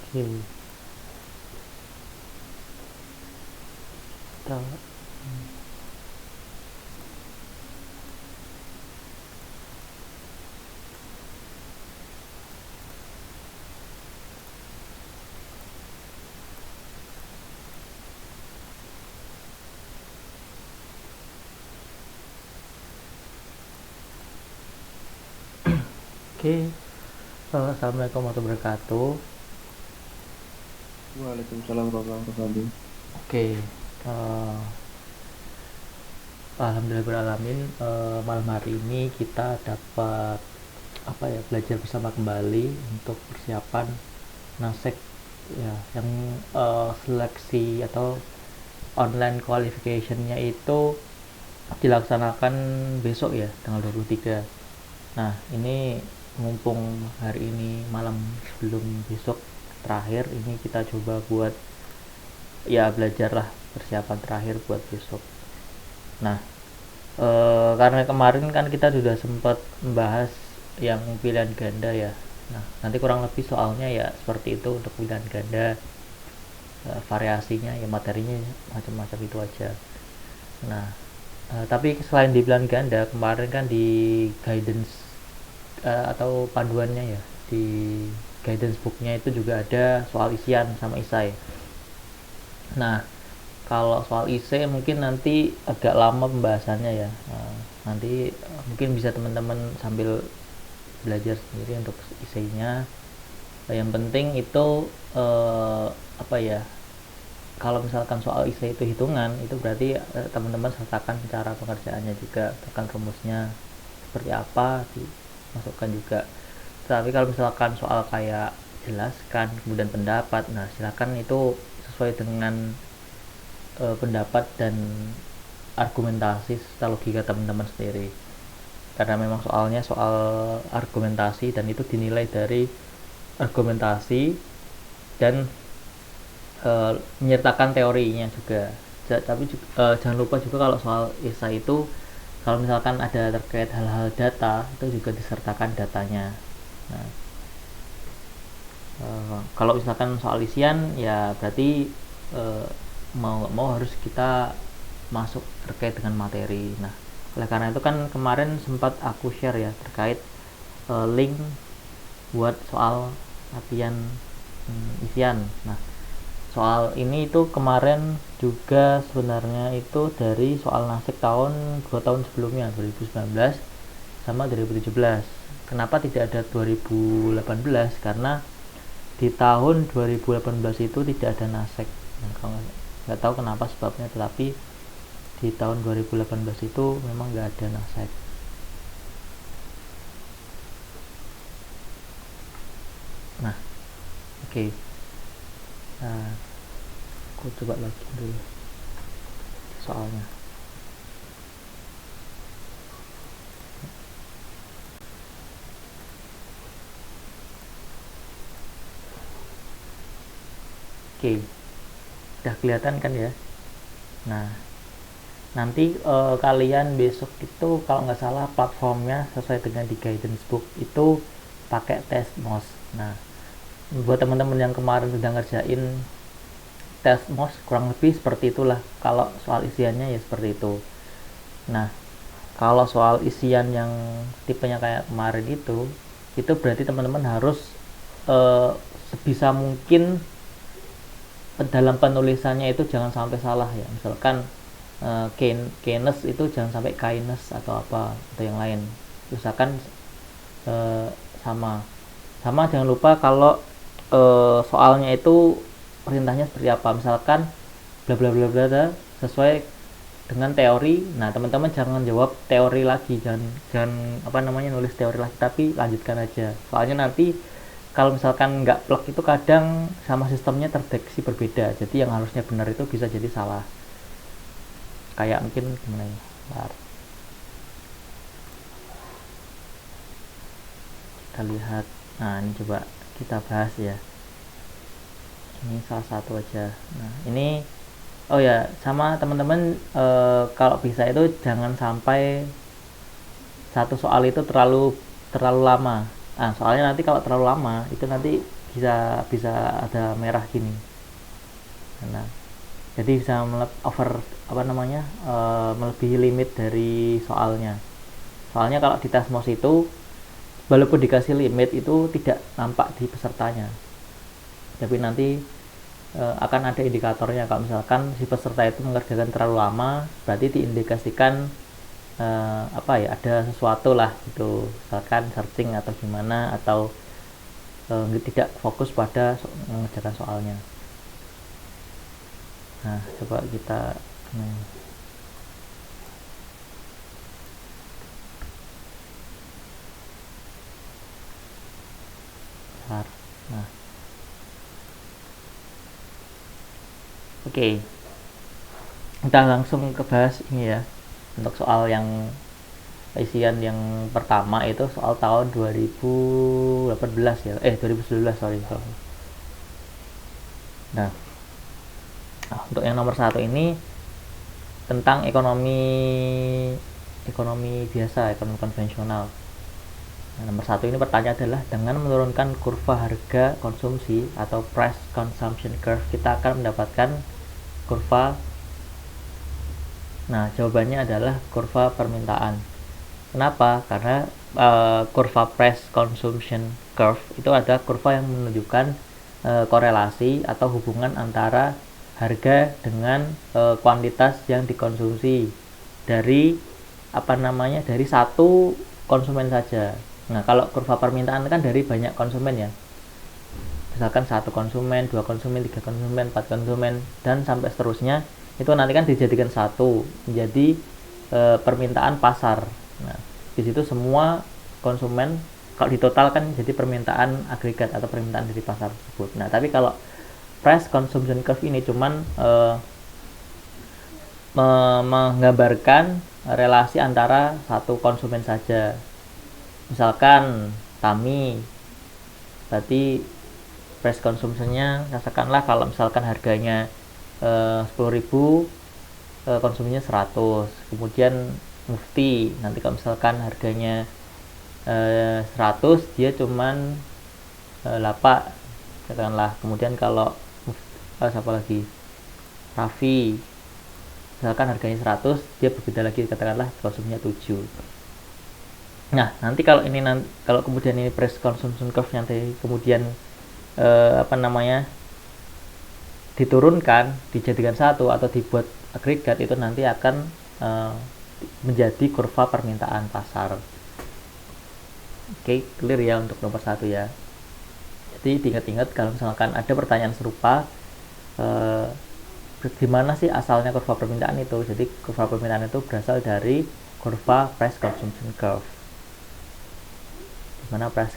Oke, kita oke. Assalamualaikum warahmatullahi wabarakatuh. Waalaikumsalam warahmatullahi wabarakatuh. Oke, eh, alhamdulillahirrahmanirrahim. Malam hari ini kita dapat apa ya, belajar bersama kembali untuk persiapan nasek ya, yang seleksi atau online qualification-nya itu dilaksanakan besok ya, tanggal 23. Nah, ini mumpung hari ini malam sebelum besok terakhir, ini kita coba buat ya belajar lah, persiapan terakhir buat besok. Nah, karena kemarin kan kita sudah sempat membahas yang pilihan ganda ya. Nah, nanti kurang lebih soalnya ya seperti itu untuk pilihan ganda. Variasinya ya materinya macam-macam itu aja. Nah, tapi selain di pilihan ganda, kemarin kan di guidance atau panduannya ya, di guidance booknya itu juga ada soal isian sama isai. Nah, kalau soal IC mungkin nanti agak lama pembahasannya ya. Nanti mungkin bisa teman-teman sambil belajar sendiri untuk IC-nya. Yang penting itu apa ya? Kalau misalkan soal IC itu hitungan, itu berarti teman-teman sertakan cara pengerjaannya juga, tekan rumusnya seperti apa, dimasukkan juga. Tapi kalau misalkan soal kayak jelaskan kemudian pendapat, nah silakan itu sesuai dengan pendapat dan argumentasi serta logika teman-teman sendiri, karena memang soalnya soal argumentasi dan itu dinilai dari argumentasi dan menyertakan teorinya juga. Tapi jangan lupa juga kalau soal esai itu, kalau misalkan ada terkait hal-hal data, itu juga disertakan datanya. Nah, kalau misalkan soal isian ya berarti uh, mau nggak mau harus kita masuk terkait dengan materi. Nah, oleh karena itu kan kemarin sempat aku share ya terkait link buat soal latihan isian. Nah, soal ini itu kemarin juga sebenarnya itu dari soal nasib tahun 2 tahun sebelumnya, 2019 sama 2017. Kenapa tidak ada 2018? Karena di tahun 2018 itu tidak ada nasek. Nah, kalau nggak tahu kenapa sebabnya, tetapi di tahun 2018 itu memang nggak ada nasek. Nah, oke. Okay. Nah, aku coba lagi dulu soalnya. Oke, okay. Udah kelihatan kan ya. Nah, nanti kalian besok itu kalau nggak salah platformnya sesuai dengan di guidance book itu pakai test MOS. Nah, buat teman-teman yang kemarin udah ngerjain test MOS kurang lebih seperti itulah. Kalau soal isiannya ya seperti itu. Nah, kalau soal isian yang tipenya kayak kemarin itu berarti teman-teman harus eh, sebisa mungkin dalam penulisannya itu jangan sampai salah ya. Misalkan Keynes itu jangan sampai Keynes atau apa atau yang lain. Usahakan eh, sama sama jangan lupa kalau soalnya itu perintahnya seperti apa. Misalkan bla bla bla bla sesuai dengan teori. Nah, teman-teman jangan jawab teori lagi, jangan jangan apa namanya nulis teori lagi, tapi lanjutkan aja. Soalnya nanti kalau misalkan nggak plug itu kadang sama sistemnya terdeteksi berbeda, jadi yang harusnya benar itu bisa jadi salah. Kayak mungkin gimana ya, bentar, kita lihat. Nah, ini coba kita bahas ya, ini salah satu aja. Nah, ini oh ya, sama teman-teman, kalau bisa itu jangan sampai satu soal itu terlalu terlalu lama. Nah, soalnya nanti kalau terlalu lama itu nanti bisa ada merah gini. Nah, jadi bisa melebihi limit dari soalnya. Soalnya kalau di tes MOS itu walaupun dikasih limit itu tidak nampak di pesertanya, tapi nanti akan ada indikatornya. Kalau misalkan si peserta itu mengerjakan terlalu lama, berarti diindikasikan ada sesuatu lah gitu, misalkan searching atau gimana, atau tidak fokus pada mengerjakan soalnya. Nah, coba kita nah, oke. Kita langsung ke bahas ini ya. Untuk soal yang isian yang pertama itu soal tahun 2018 ya. 2019, sorry. Nah, untuk yang nomor 1 ini tentang ekonomi biasa, ekonomi konvensional. Nah, nomor 1 ini pertanyaan adalah, dengan menurunkan kurva harga konsumsi atau price consumption curve, kita akan mendapatkan kurva. Nah, jawabannya adalah kurva permintaan. Kenapa? Karena kurva price consumption curve itu ada kurva yang menunjukkan korelasi atau hubungan antara harga dengan kuantitas yang dikonsumsi dari dari satu konsumen saja. Nah, kalau kurva permintaan kan dari banyak konsumen ya. Misalkan 1 konsumen, 2 konsumen, 3 konsumen, 4 konsumen, dan sampai seterusnya. Itu nanti kan dijadikan satu menjadi permintaan pasar. Nah, di situ semua konsumen kalau ditotalkan jadi permintaan agregat atau permintaan dari pasar tersebut. Nah, tapi kalau price consumption curve ini cuman menggambarkan relasi antara satu konsumen saja. Misalkan Tami, berarti price consumption-nya katakanlah kalau misalkan harganya 10.000, konsumsinya 100. Kemudian Mufti, nanti kalau misalkan harganya 100, dia cuman lapak katakanlah. Kemudian kalau siapa lagi, Raffi, misalkan harganya 100, dia berbeda lagi, katakanlah konsumsinya 7. Nah, nanti kalau kemudian ini price consumption curve nanti kemudian diturunkan, dijadikan satu atau dibuat agregat, itu nanti akan menjadi kurva permintaan pasar. Oke, clear ya untuk nomor 1 ya. Jadi diingat-ingat kalau misalkan ada pertanyaan serupa, gimana sih asalnya kurva permintaan itu. Jadi kurva permintaan itu berasal dari kurva price consumption curve, dimana price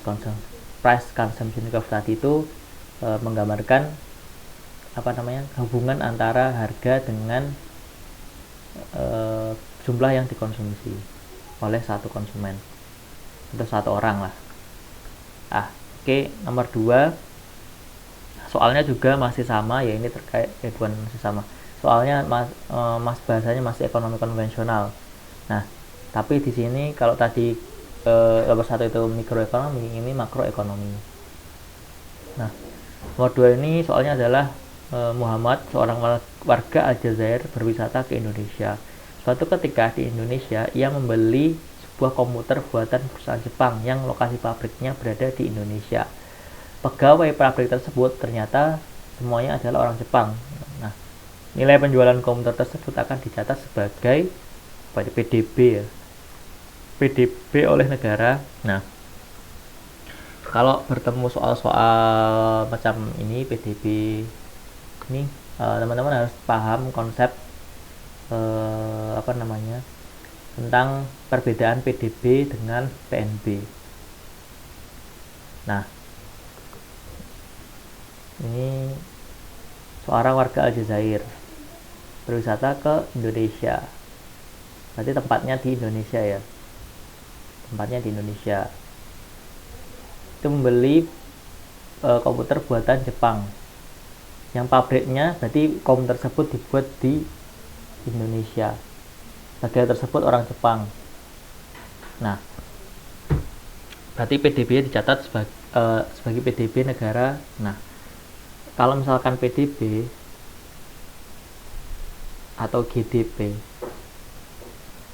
consumption curve tadi itu menggambarkan hubungan antara harga dengan jumlah yang dikonsumsi oleh satu konsumen atau satu orang lah. Oke, nomor 2 soalnya juga masih sama ya, ini terkait bukan masih sama. Soalnya bahasanya masih ekonomi konvensional. Nah, tapi di sini kalau tadi nomor 1 itu mikroekonomi, ini makroekonomi. Nah, nomor 2 ini soalnya adalah Muhammad, seorang warga Aljazair, berwisata ke Indonesia. Suatu ketika di Indonesia, ia membeli sebuah komputer buatan perusahaan Jepang yang lokasi pabriknya berada di Indonesia. Pegawai pabrik tersebut ternyata semuanya adalah orang Jepang. Nah, nilai penjualan komputer tersebut akan dicatat sebagai PDB ya. PDB oleh negara. Nah, kalau bertemu soal-soal macam ini PDB ini, teman-teman harus paham konsep tentang perbedaan PDB dengan PNB. Nah, ini seorang warga Aljazair berwisata ke Indonesia, berarti tempatnya di Indonesia, itu membeli komputer buatan Jepang yang pabriknya, berarti komputer tersebut dibuat di Indonesia, bagian tersebut orang Jepang. Nah, berarti PDB dicatat sebagai PDB negara. Nah, kalau misalkan PDB atau GDP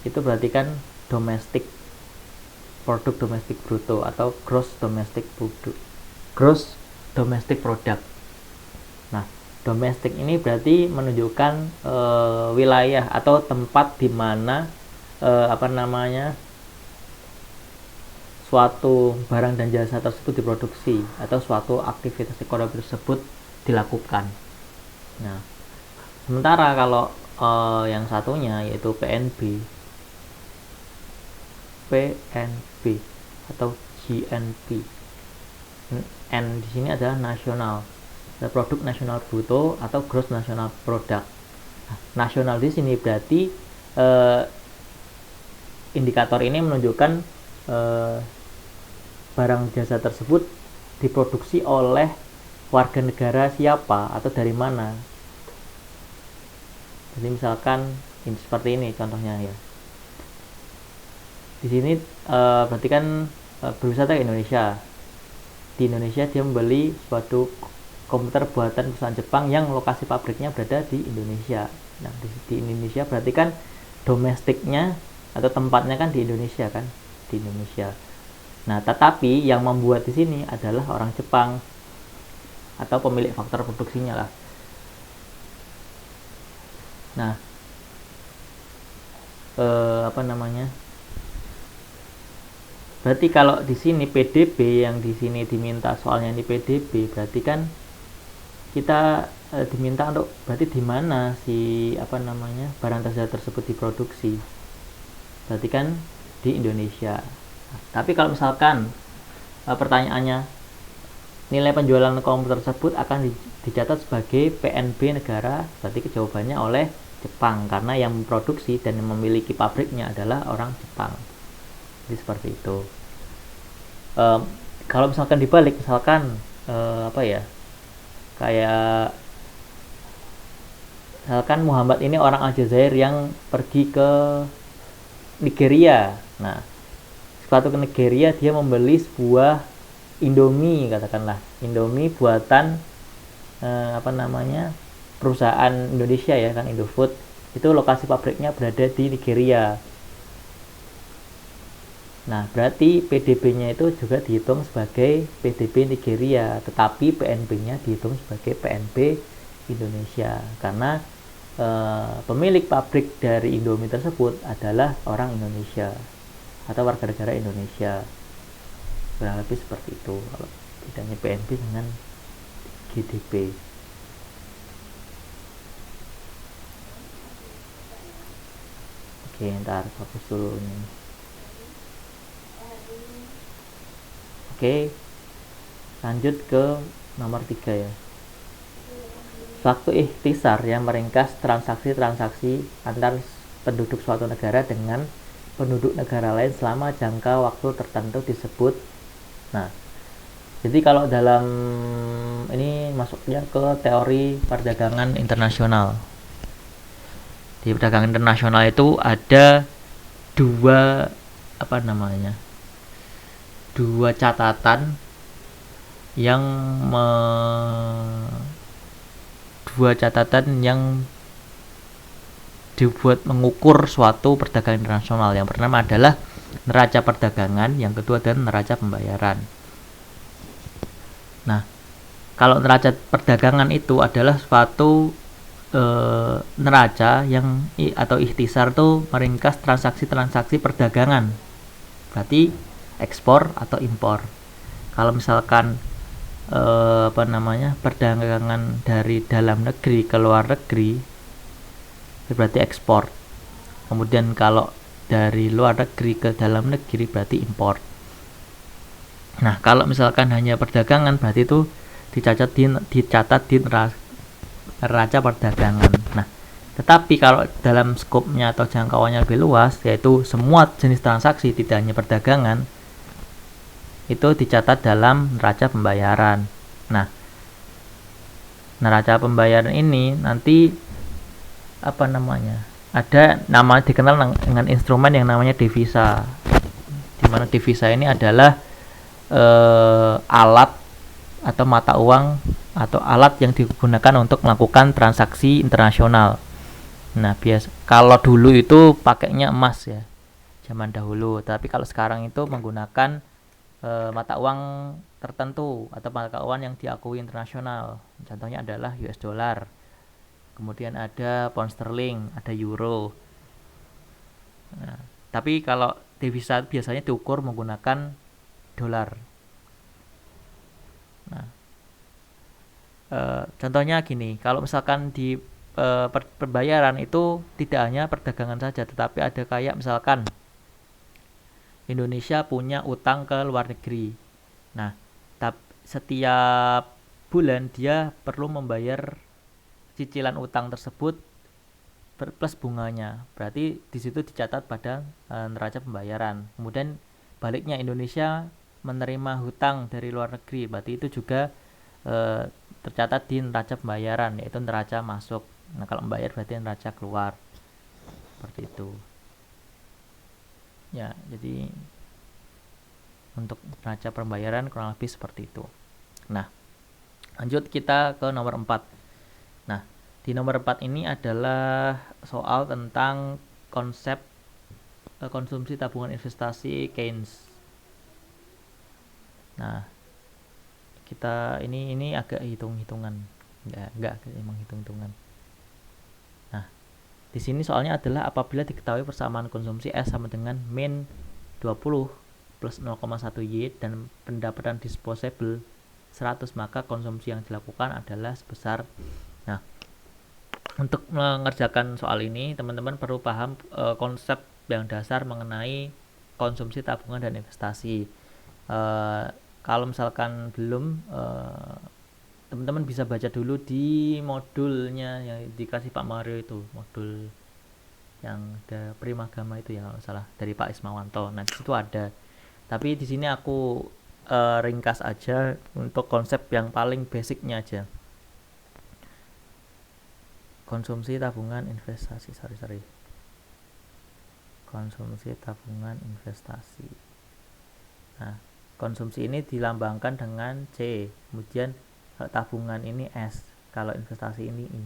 itu berarti kan domestic produk domestik bruto atau gross domestic product. Nah, domestik ini berarti menunjukkan wilayah atau tempat di mana suatu barang dan jasa tersebut diproduksi atau suatu aktivitas ekonomi tersebut dilakukan. Nah, sementara kalau yang satunya yaitu PNB atau GNP, N di sini adalah nasional, produk nasional bruto atau gross national product. Nah, nasional di sini berarti indikator ini menunjukkan barang jasa tersebut diproduksi oleh warga negara siapa atau dari mana. Jadi misalkan ini seperti ini contohnya ya. Di sini berarti kan berwisata ke Indonesia. Di Indonesia dia membeli suatu komputer buatan perusahaan Jepang yang lokasi pabriknya berada di Indonesia. Nah, di Indonesia berarti kan domestiknya atau tempatnya kan di Indonesia kan, di Indonesia. Nah, tetapi yang membuat di sini adalah orang Jepang atau pemilik faktor produksinya lah. Nah, berarti kalau di sini PDB yang di sini diminta soalnya ini PDB, berarti kan kita diminta untuk berarti di mana si barang jasa tersebut diproduksi. Berarti kan di Indonesia. Nah, tapi kalau misalkan pertanyaannya nilai penjualan komputer tersebut akan dicatat sebagai PNB negara, berarti jawabannya oleh Jepang karena yang memproduksi dan yang memiliki pabriknya adalah orang Jepang. Jadi seperti itu. Kalau misalkan dibalik, misalkan kayak misalkan Muhammad ini orang Aljazair yang pergi ke Nigeria. Nah, suatu ke Nigeria dia membeli sebuah Indomie, katakanlah Indomie buatan perusahaan Indonesia ya kan, Indofood. Itu lokasi pabriknya berada di Nigeria. Nah, berarti PDB-nya itu juga dihitung sebagai PDB Nigeria, tetapi PNB-nya dihitung sebagai PNB Indonesia karena pemilik pabrik dari Indomie tersebut adalah orang Indonesia atau warga negara Indonesia. Kurang lebih seperti itu kalau bedanya PNB dengan GDP. Oke, ntar fokus dulu nih. Oke, lanjut ke nomor 3 ya. Suatu ikhtisar yang meringkas transaksi-transaksi antar penduduk suatu negara dengan penduduk negara lain selama jangka waktu tertentu disebut. Nah, jadi kalau dalam ini masuknya ke teori perdagangan internasional. Di perdagangan internasional itu ada dua catatan yang dibuat mengukur suatu perdagangan internasional. Yang pertama adalah neraca perdagangan, yang kedua adalah neraca pembayaran. Nah, kalau neraca perdagangan itu adalah suatu neraca yang atau ikhtisar itu meringkas transaksi-transaksi perdagangan. Berarti ekspor atau impor. Kalau misalkan perdagangan dari dalam negeri ke luar negeri berarti ekspor. Kemudian kalau dari luar negeri ke dalam negeri berarti impor. Nah, kalau misalkan hanya perdagangan berarti itu dicatat di neraca perdagangan. Nah, tetapi kalau dalam skopnya atau jangkauannya lebih luas, yaitu semua jenis transaksi tidak hanya perdagangan, itu dicatat dalam neraca pembayaran. Nah, neraca pembayaran ini nanti ada nama dikenal dengan instrumen yang namanya devisa, di mana devisa ini adalah alat atau mata uang atau alat yang digunakan untuk melakukan transaksi internasional. Nah, kalau dulu itu pakainya emas ya, zaman dahulu. Tapi kalau sekarang itu menggunakan mata uang tertentu atau mata uang yang diakui internasional. Contohnya adalah US dollar. Kemudian ada pound sterling, ada euro. Nah, tapi kalau devisa biasanya diukur menggunakan dolar. Nah, contohnya gini, kalau misalkan di perbayaran itu tidak hanya perdagangan saja, tetapi ada kayak misalkan Indonesia punya utang ke luar negeri. Nah, setiap bulan dia perlu membayar cicilan utang tersebut plus bunganya. Berarti di situ dicatat pada neraca pembayaran. Kemudian baliknya Indonesia menerima hutang dari luar negeri, berarti itu juga tercatat di neraca pembayaran, yaitu neraca masuk. Nah, kalau membayar berarti neraca keluar. Seperti itu. Ya, jadi untuk neraca pembayaran kurang lebih seperti itu. Nah, lanjut kita ke nomor 4. Nah, di nomor 4 ini adalah soal tentang konsep konsumsi tabungan investasi Keynes. Nah, kita ini agak hitung-hitungan. Enggak emang hitung-hitungan. Nah, di sini soalnya adalah apabila diketahui persamaan konsumsi S sama dengan min 20 plus 0,1 Y dan pendapatan disposable 100, maka konsumsi yang dilakukan adalah sebesar. Nah, untuk mengerjakan soal ini teman-teman perlu paham konsep yang dasar mengenai konsumsi tabungan dan investasi. Kalau misalkan belum, teman-teman bisa baca dulu di modulnya yang dikasih Pak Mario itu, modul yang ada Primagama itu ya kalau salah, dari Pak Ismawanto. Nah, di situ ada. Tapi di sini aku ringkas aja untuk konsep yang paling basicnya aja. Konsumsi tabungan investasi, konsumsi tabungan investasi. Nah, konsumsi ini dilambangkan dengan C, kemudian kalau tabungan ini S, kalau investasi ini I.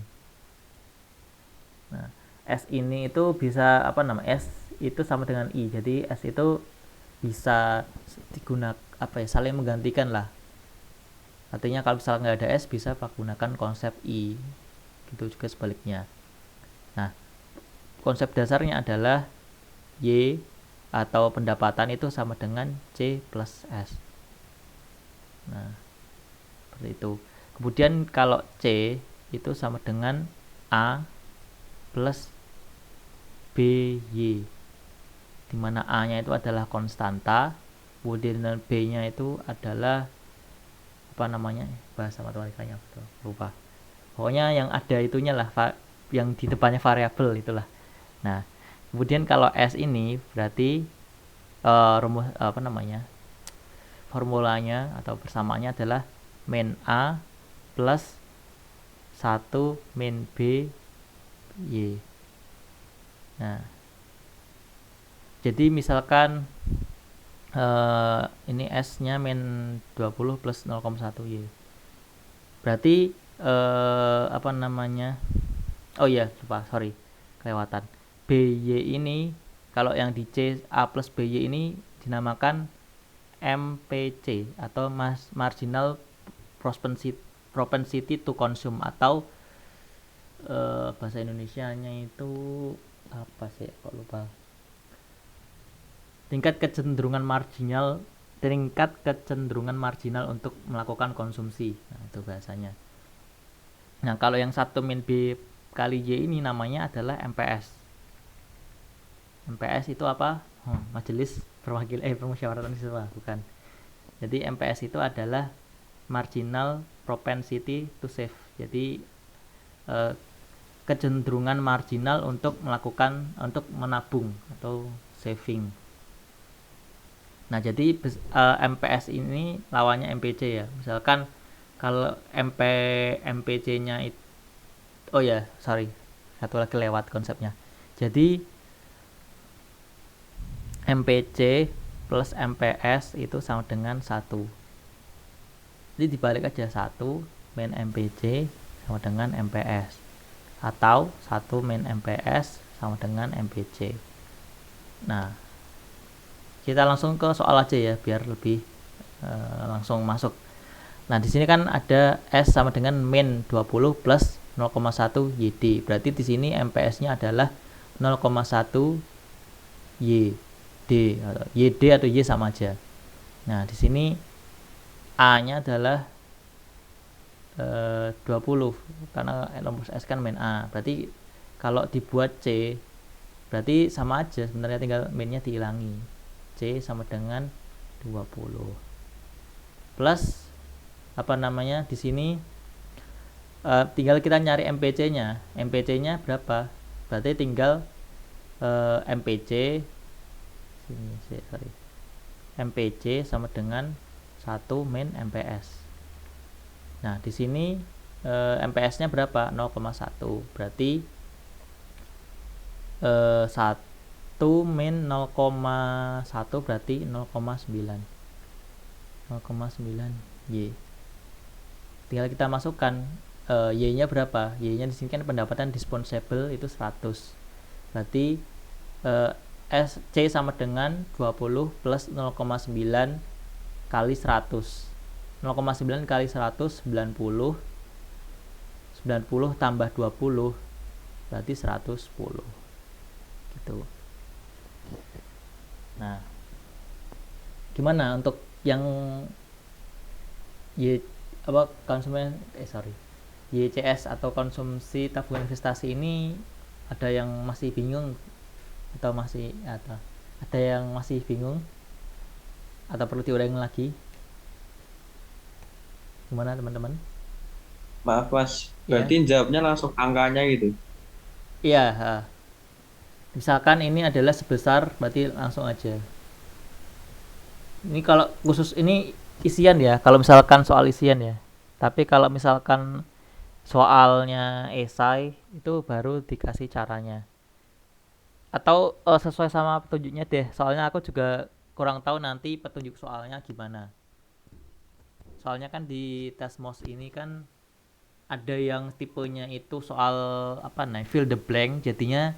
Nah, S ini itu bisa S itu sama dengan I, jadi S itu bisa digunakan saling menggantikan lah. Artinya kalau misalnya nggak ada S bisa gunakan konsep I, gitu juga sebaliknya. Nah, konsep dasarnya adalah Y atau pendapatan itu sama dengan C plus S. Nah, seperti itu. Kemudian kalau C itu sama dengan A plus BY, dimana A nya itu adalah konstanta, kemudian B nya itu adalah bahasa matematikanya lupa, pokoknya yang ada itunya lah, yang di depannya variabel itulah. Nah, kemudian kalau S ini berarti rumus formulanya atau persamaannya adalah min A plus 1 min B Y. Nah, jadi misalkan ini S nya min 20 plus 0,1 Y, berarti oh iya lupa, kelewatan. BY ini kalau yang di C A plus BY ini dinamakan MPC atau marginal propensity to consume, atau bahasa Indonesianya itu apa sih, kok lupa, tingkat kecenderungan marginal untuk melakukan konsumsi. Nah, itu bahasanya. Nah, kalau yang 1 min B kali Y ini namanya adalah MPS. MPS itu apa? Majelis Permusyawaratan Siswa, bukan. Jadi MPS itu adalah marginal propensity to save. Jadi kecenderungan marginal untuk menabung atau saving. Nah, jadi MPS ini lawannya MPC ya. Misalkan kalau MPC-nya itu, satu lagi lewat konsepnya. Jadi MPC plus MPS itu sama dengan 1. Jadi dibalik aja, 1 min MPJ sama dengan MPS, atau 1 min MPS sama dengan MPJ. Nah, kita langsung ke soal aja ya biar lebih langsung masuk. Nah, di sini kan ada S sama dengan min 20 plus 0,1 YD. Berarti di sini MPS-nya adalah 0,1 YD atau YD atau Y sama aja. Nah, di sini A-nya adalah 20 karena rumus S kan min A. Berarti kalau dibuat C berarti sama aja sebenarnya, tinggal minnya dihilangi. C sama dengan 20 plus apa namanya di sini tinggal kita nyari MPC-nya. MPC-nya berapa? Berarti tinggal MPC sini sorry. MPC sama dengan 1 min MPS. Nah, di sini MPS-nya berapa? 0,1. Berarti 1 min 0,1 berarti 0,9. 0,9 Y. Tinggal kita masukkan Y-nya berapa? Y-nya di sini kan pendapatan dispensable itu 100. Berarti C sama dengan 20 plus 0,9 kali 100. 0,9 kali 100 90. 90 tambah 20 berarti 110. Gitu. Nah, gimana untuk yang konsumen YCS atau konsumsi tabungan investasi ini, ada yang masih bingung atau ada yang masih bingung atau perlu diulangi lagi? Gimana teman-teman? Maaf Mas, berarti jawabnya langsung angkanya gitu. Iya, misalkan ini adalah sebesar, berarti langsung aja. Ini kalau khusus ini isian ya, kalau misalkan soal isian ya. Tapi kalau misalkan soalnya esai itu baru dikasih caranya. Atau sesuai sama petunjuknya deh. Soalnya aku juga kurang tahu nanti petunjuk soalnya gimana. Soalnya kan di tes MOS ini kan ada yang tipenya itu soal fill the blank, jadinya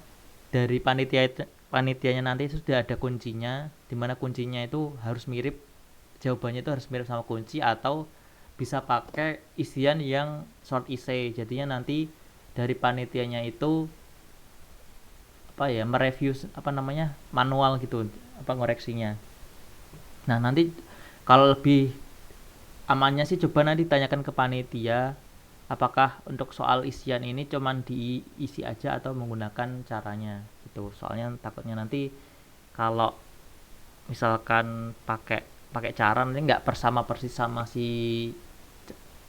dari panitianya nanti sudah ada kuncinya, dimana kuncinya itu harus mirip, jawabannya itu harus mirip sama kunci, atau bisa pakai isian yang short essay. Jadinya nanti dari panitianya itu mereview manual gitu, ngoreksinya. Nah, nanti kalau lebih amannya sih coba nanti tanyakan ke panitia apakah untuk soal isian ini cuman diisi aja atau menggunakan caranya gitu. Soalnya takutnya nanti kalau misalkan pakai cara nanti nggak persis sama si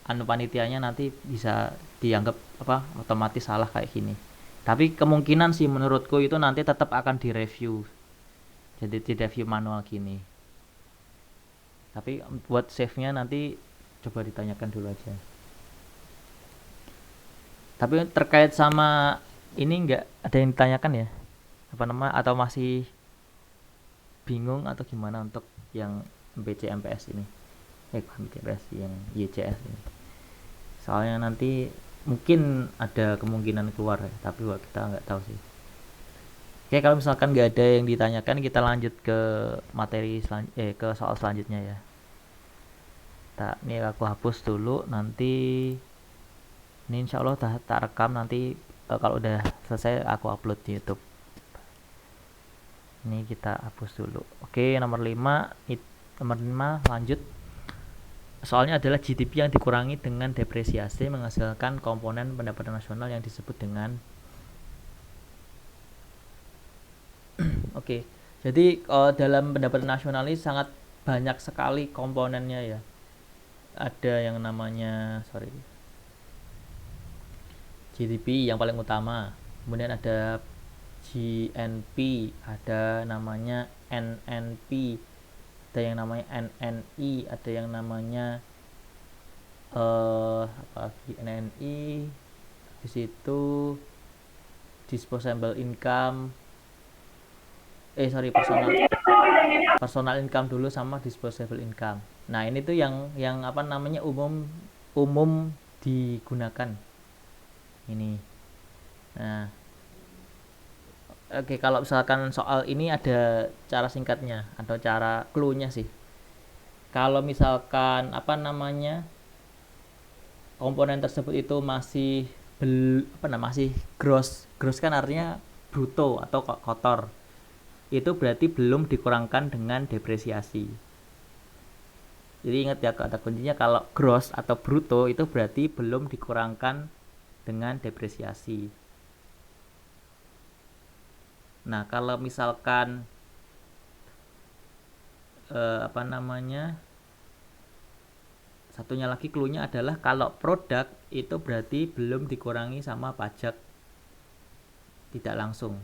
panitianya, nanti bisa dianggap otomatis salah kayak gini. Tapi kemungkinan sih menurutku itu nanti tetap akan direview, jadi direview manual gini. Tapi buat save-nya nanti coba ditanyakan dulu aja. Tapi terkait sama ini nggak ada yang ditanyakan ya? Atau masih bingung atau gimana untuk yang MPC MPS ini? MPS yang YCS ini. Soalnya nanti mungkin ada kemungkinan keluar ya, tapi kita nggak tahu sih. Oke, kalau misalkan nggak ada yang ditanyakan, kita lanjut ke materi ke soal selanjutnya ya. Ini aku hapus dulu, nanti ini insya Allah tak rekam, nanti kalau udah selesai aku upload di YouTube. Ini kita hapus dulu. Oke, nomor 5 lanjut. Soalnya adalah GDP yang dikurangi dengan depresiasi menghasilkan komponen pendapatan nasional yang disebut dengan Oke. Jadi dalam pendapatan nasional ini sangat banyak sekali komponennya ya. Ada yang namanya GDP yang paling utama. Kemudian ada GNP, ada namanya NNP, ada yang namanya NNI, ada yang namanya NNI. Di situ disposable income, personal personal income dulu sama disposable income. Nah, ini tuh yang apa namanya umum digunakan. Ini. Nah, oke, kalau misalkan soal ini ada cara singkatnya atau cara clue-nya sih. Kalau misalkan apa namanya komponen tersebut itu masih masih gross kan artinya bruto atau kotor, itu berarti belum dikurangkan dengan depresiasi. Jadi ingat ya, kata kuncinya kalau gross atau bruto itu berarti belum dikurangkan dengan depresiasi. Nah, kalau misalkan apa namanya satunya lagi clue-nya adalah kalau produk itu berarti belum dikurangi sama pajak tidak langsung.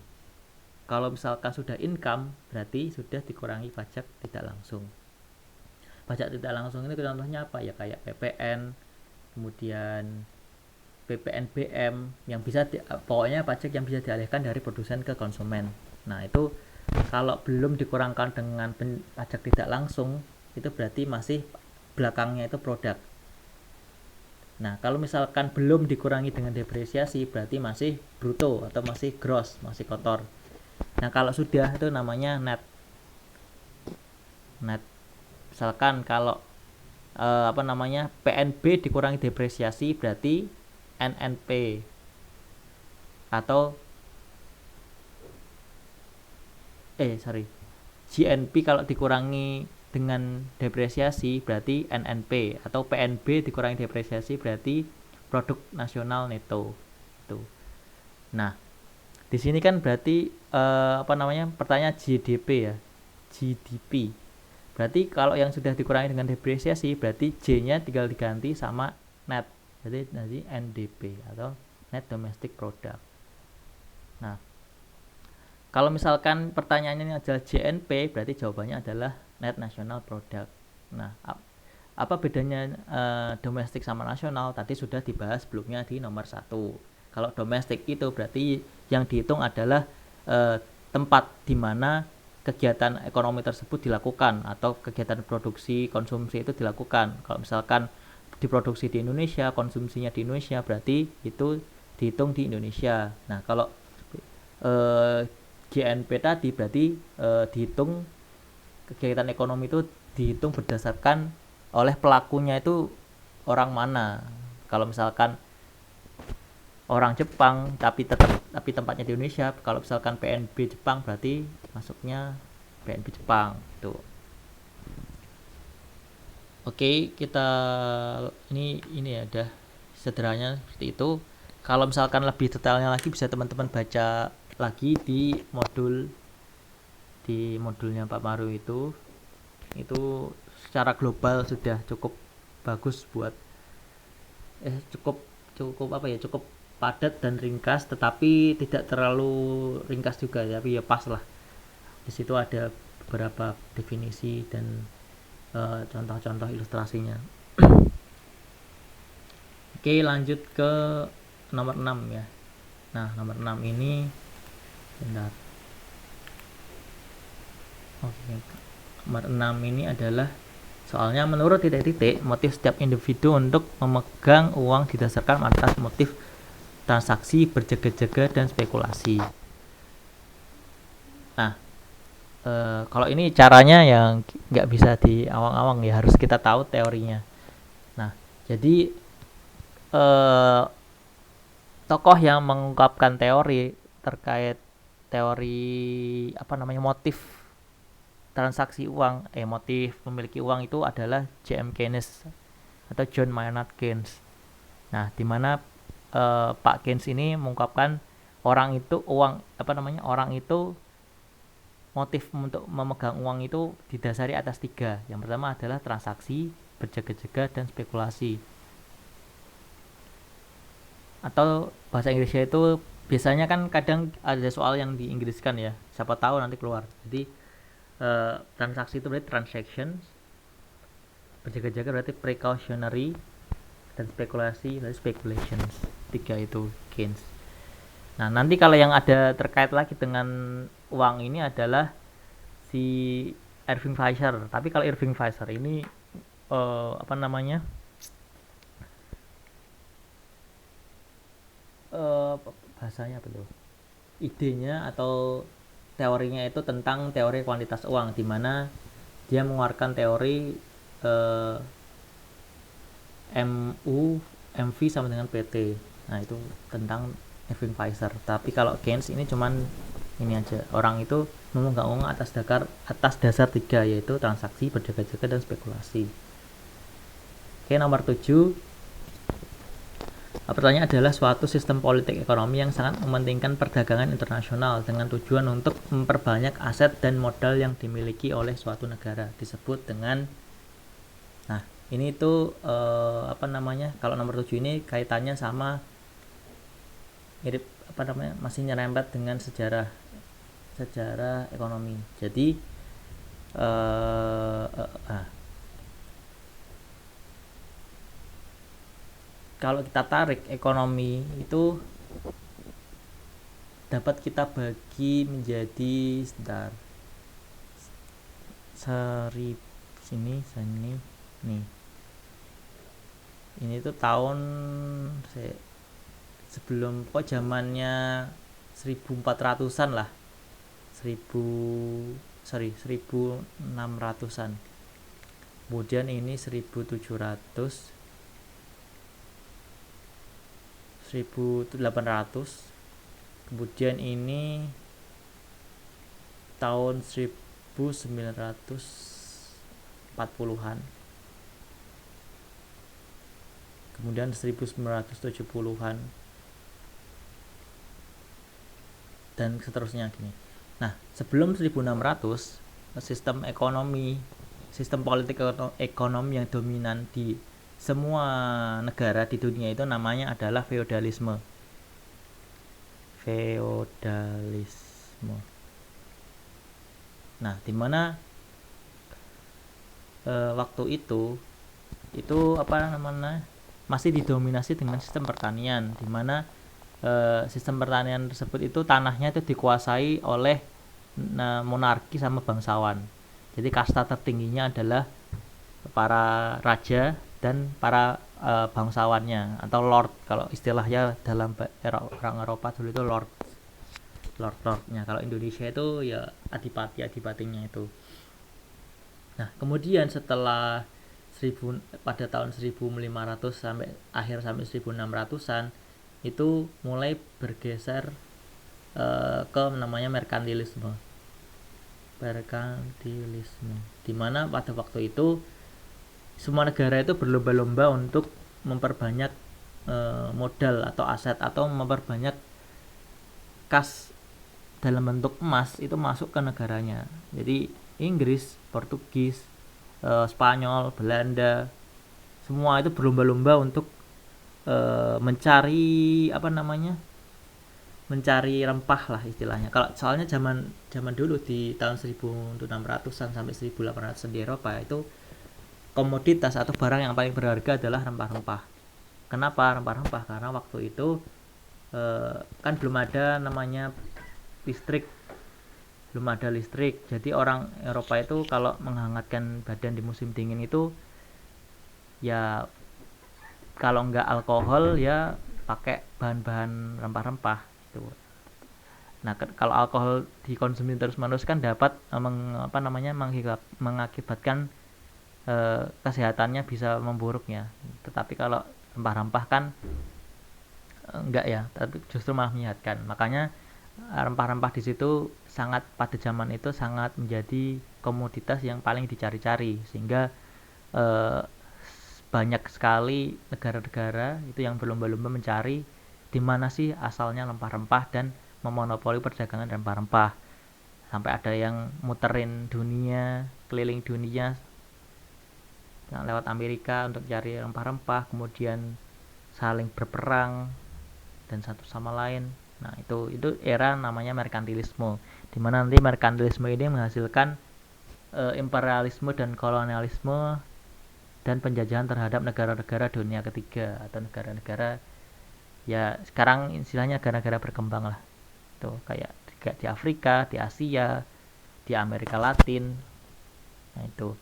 Kalau misalkan sudah income berarti sudah dikurangi pajak tidak langsung. Pajak tidak langsung ini contohnya apa ya, kayak PPN, kemudian PPNBM, yang bisa pokoknya pajak yang bisa dialihkan dari produsen ke konsumen. Nah, itu kalau belum dikurangkan dengan pajak tidak langsung itu berarti masih belakangnya itu produk. Nah, kalau misalkan belum dikurangi dengan depresiasi berarti masih bruto atau masih gross, masih kotor. Nah, kalau sudah itu namanya net. Misalkan kalau apa namanya PNB dikurangi depresiasi berarti NNP, atau GNP kalau dikurangi dengan depresiasi berarti NNP, atau PNB dikurangi depresiasi berarti produk nasional neto. Itu. Nah, di sini kan berarti apa namanya pertanyaan GDP ya, GDP. Berarti kalau yang sudah dikurangi dengan depresiasi berarti J-nya tinggal diganti sama net. Jadi nanti NDP atau net domestic product. Nah, kalau misalkan pertanyaannya ini adalah JNP berarti jawabannya adalah net national product. Nah, apa bedanya domestik sama nasional? Tadi sudah dibahas sebelumnya di nomor 1. Kalau domestik itu berarti yang dihitung adalah tempat di mana kegiatan ekonomi tersebut dilakukan atau kegiatan produksi konsumsi itu dilakukan. Kalau misalkan diproduksi di Indonesia, konsumsinya di Indonesia, berarti itu dihitung di Indonesia. Nah, kalau GNP tadi berarti dihitung kegiatan ekonomi itu dihitung berdasarkan oleh pelakunya itu orang mana. Kalau misalkan orang Jepang tapi tempatnya di Indonesia, kalau misalkan PNB Jepang berarti masuknya PNB Jepang tuh. Oke, kita ini ya udah sederhananya seperti itu. Kalau misalkan lebih detailnya lagi bisa teman-teman baca lagi di modulnya Pak Maru itu secara global sudah cukup bagus buat cukup apa ya, cukup padat dan ringkas, tetapi tidak terlalu ringkas juga, tapi ya pas lah. Di situ ada beberapa definisi dan contoh-contoh ilustrasinya. Oke, lanjut ke nomor 6 ya. Nah, nomor 6 ini bentar. Oke. Nomor 6 ini adalah soalnya menurut titik-titik motif setiap individu untuk memegang uang didasarkan atas motif transaksi, berjaga-jaga, dan spekulasi. Nah, kalau ini caranya yang nggak bisa di awang-awang ya, harus kita tahu teorinya. Nah, jadi tokoh yang mengungkapkan teori terkait teori apa namanya motif transaksi uang, motif memiliki uang itu adalah J.M. Keynes atau John Maynard Keynes. Nah, di mana Pak Keynes ini mengungkapkan orang itu motif untuk memegang uang itu didasari atas 3. Yang pertama adalah transaksi, berjaga-jaga, dan spekulasi. Atau bahasa Inggrisnya itu biasanya kan kadang ada soal yang diinggriskan ya, siapa tahu nanti keluar. Jadi transaksi itu berarti transactions, berjaga-jaga berarti precautionary, dan spekulasi berarti speculations. 3 itu Keynes. Nah, nanti kalau yang ada terkait lagi dengan uang ini adalah si Irving Fisher. Tapi kalau Irving Fisher ini apa namanya, bahasanya apa tuh, idenya atau teorinya itu tentang teori kuantitas uang, di mana dia mengeluarkan teori eh, MU MV sama dengan PT. Nah itu tentang Irving Fisher. Tapi kalau Keynes ini cuman ini aja, orang itu memegang uang atas dasar tiga, yaitu transaksi, berjaga-jaga, dan spekulasi. Oke, nomor 7. Pertanyaan adalah suatu sistem politik ekonomi yang sangat mementingkan perdagangan internasional dengan tujuan untuk memperbanyak aset dan modal yang dimiliki oleh suatu negara disebut dengan, nah ini tuh apa namanya, kalau nomor 7 ini kaitannya sama mirip apa namanya, masih nyerempet dengan sejarah ekonomi. Jadi kalau kita tarik ekonomi itu dapat kita bagi menjadi sebentar, sini nih, ini tuh tahun sebelum zamannya 1400-an lah, 1600-an. Kemudian ini 1700, 1800, kemudian ini tahun 1940-an, kemudian 1970-an, dan seterusnya gini. Nah, sebelum 1600, sistem politik ekonomi yang dominan di semua negara di dunia itu namanya adalah feodalisme. Nah, dimana waktu itu apa namanya, masih didominasi dengan sistem pertanian, dimana sistem pertanian tersebut itu tanahnya itu dikuasai oleh monarki sama bangsawan. Jadi kasta tertingginya adalah para raja dan para bangsawannya atau lord, kalau istilahnya dalam orang Eropa dulu itu lordnya. Kalau Indonesia itu ya adipatinya itu. Nah kemudian setelah pada tahun 1500 sampai 1600-an itu mulai bergeser ke namanya merkantilisme, dimana pada waktu itu semua negara itu berlomba-lomba untuk memperbanyak modal atau aset, atau memperbanyak kas dalam bentuk emas itu masuk ke negaranya. Jadi Inggris, Portugis, Spanyol, Belanda, semua itu berlomba-lomba untuk mencari apa namanya, mencari rempah lah istilahnya. Kalau soalnya zaman dulu di tahun 1600-an sampai 1800-an di Eropa itu komoditas atau barang yang paling berharga adalah rempah-rempah. Kenapa rempah-rempah? Karena waktu itu kan belum ada namanya listrik, jadi orang Eropa itu kalau menghangatkan badan di musim dingin itu ya kalau nggak alkohol ya pakai bahan-bahan rempah-rempah itu. Nah kalau alkohol dikonsumsi terus-menerus kan dapat mengakibatkan kesehatannya bisa memburuk ya. Tetapi kalau rempah-rempah kan enggak ya, tapi justru malah menyehatkan. Makanya rempah-rempah di situ pada zaman itu sangat menjadi komoditas yang paling dicari-cari, sehingga banyak sekali negara-negara itu yang berlomba-lomba mencari di mana sih asalnya rempah-rempah dan memonopoli perdagangan rempah-rempah. Sampai ada yang muterin dunia, keliling dunia lewat Amerika untuk cari rempah-rempah, kemudian saling berperang dan satu sama lain. Nah itu era namanya merkantilisme, dimana nanti merkantilisme ini menghasilkan imperialisme dan kolonialisme dan penjajahan terhadap negara-negara dunia ketiga atau negara-negara ya sekarang istilahnya negara-negara berkembang lah, tuh kayak di Afrika, di Asia, di Amerika Latin. Nah itu.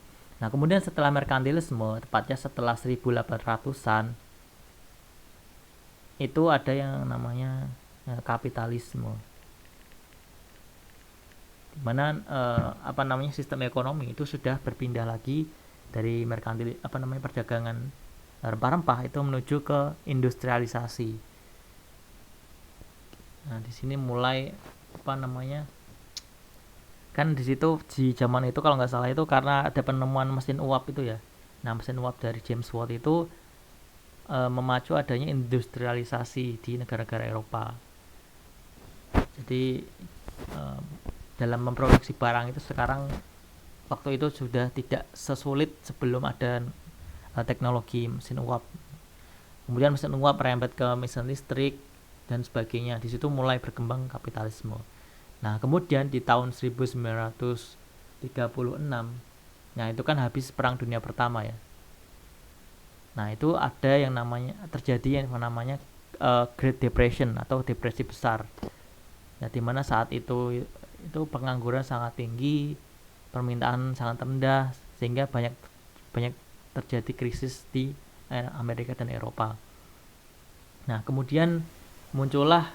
Nah kemudian setelah merkantilisme, tepatnya setelah 1800-an, itu ada yang namanya kapitalisme, dimana sistem ekonomi itu sudah berpindah lagi dari merkantil perdagangan rempah-rempah itu menuju ke industrialisasi. Nah di sini mulai kan di situ di zaman itu kalau nggak salah itu karena ada penemuan mesin uap itu ya. Nah mesin uap dari James Watt itu memacu adanya industrialisasi di negara-negara Eropa. Jadi dalam memproduksi barang itu sekarang waktu itu sudah tidak sesulit sebelum ada teknologi mesin uap. Kemudian mesin uap merembet ke mesin listrik dan sebagainya. Di situ mulai berkembang kapitalisme. Nah, kemudian di tahun 1936, nah itu kan habis Perang Dunia Pertama ya. Nah, itu ada yang terjadi yang namanya Great Depression atau depresi besar. Nah, di mana saat itu pengangguran sangat tinggi, permintaan sangat rendah, sehingga banyak terjadi krisis di Amerika dan Eropa. Nah, kemudian muncullah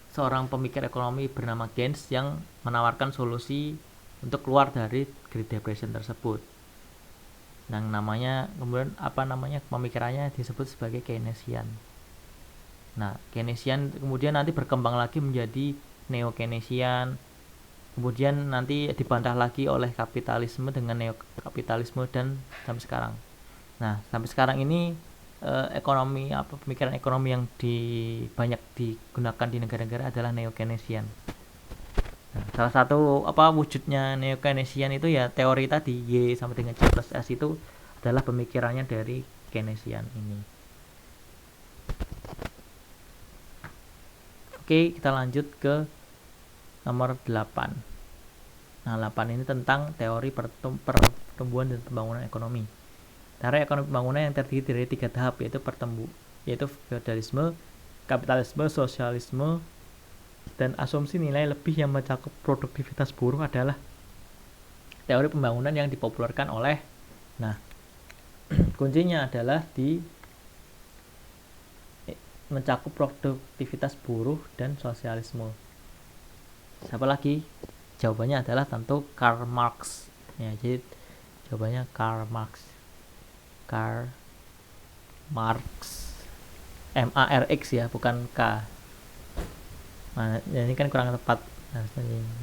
seorang pemikir ekonomi bernama Keynes yang menawarkan solusi untuk keluar dari Great Depression tersebut. Nah, kemudian pemikirannya disebut sebagai Keynesian. Nah, Keynesian kemudian nanti berkembang lagi menjadi Neo-Keynesian. Kemudian nanti dibantah lagi oleh kapitalisme dengan neokapitalisme dan sampai sekarang. Nah, sampai sekarang ini pemikiran ekonomi yang banyak digunakan di negara-negara adalah Neo-Keynesian. Nah, salah satu wujudnya Neo-Keynesian itu ya teori tadi Y sampai dengan C plus S itu adalah pemikirannya dari Keynesian ini. Oke, kita lanjut ke nomor 8. Nah, 8 ini tentang teori pertumbuhan dan pembangunan ekonomi. Teori ekonomi pembangunan yang terdiri dari 3 tahap, yaitu feodalisme, kapitalisme, sosialisme, dan asumsi nilai lebih yang mencakup produktivitas buruh adalah teori pembangunan yang dipopulerkan oleh. Nah, kuncinya adalah di mencakup produktivitas buruh dan sosialisme. Siapa lagi? Jawabannya adalah tentu Karl Marx. Ya, jadi jawabannya Karl Marx. MARX ya, bukan K. Nah, ini kan kurang tepat.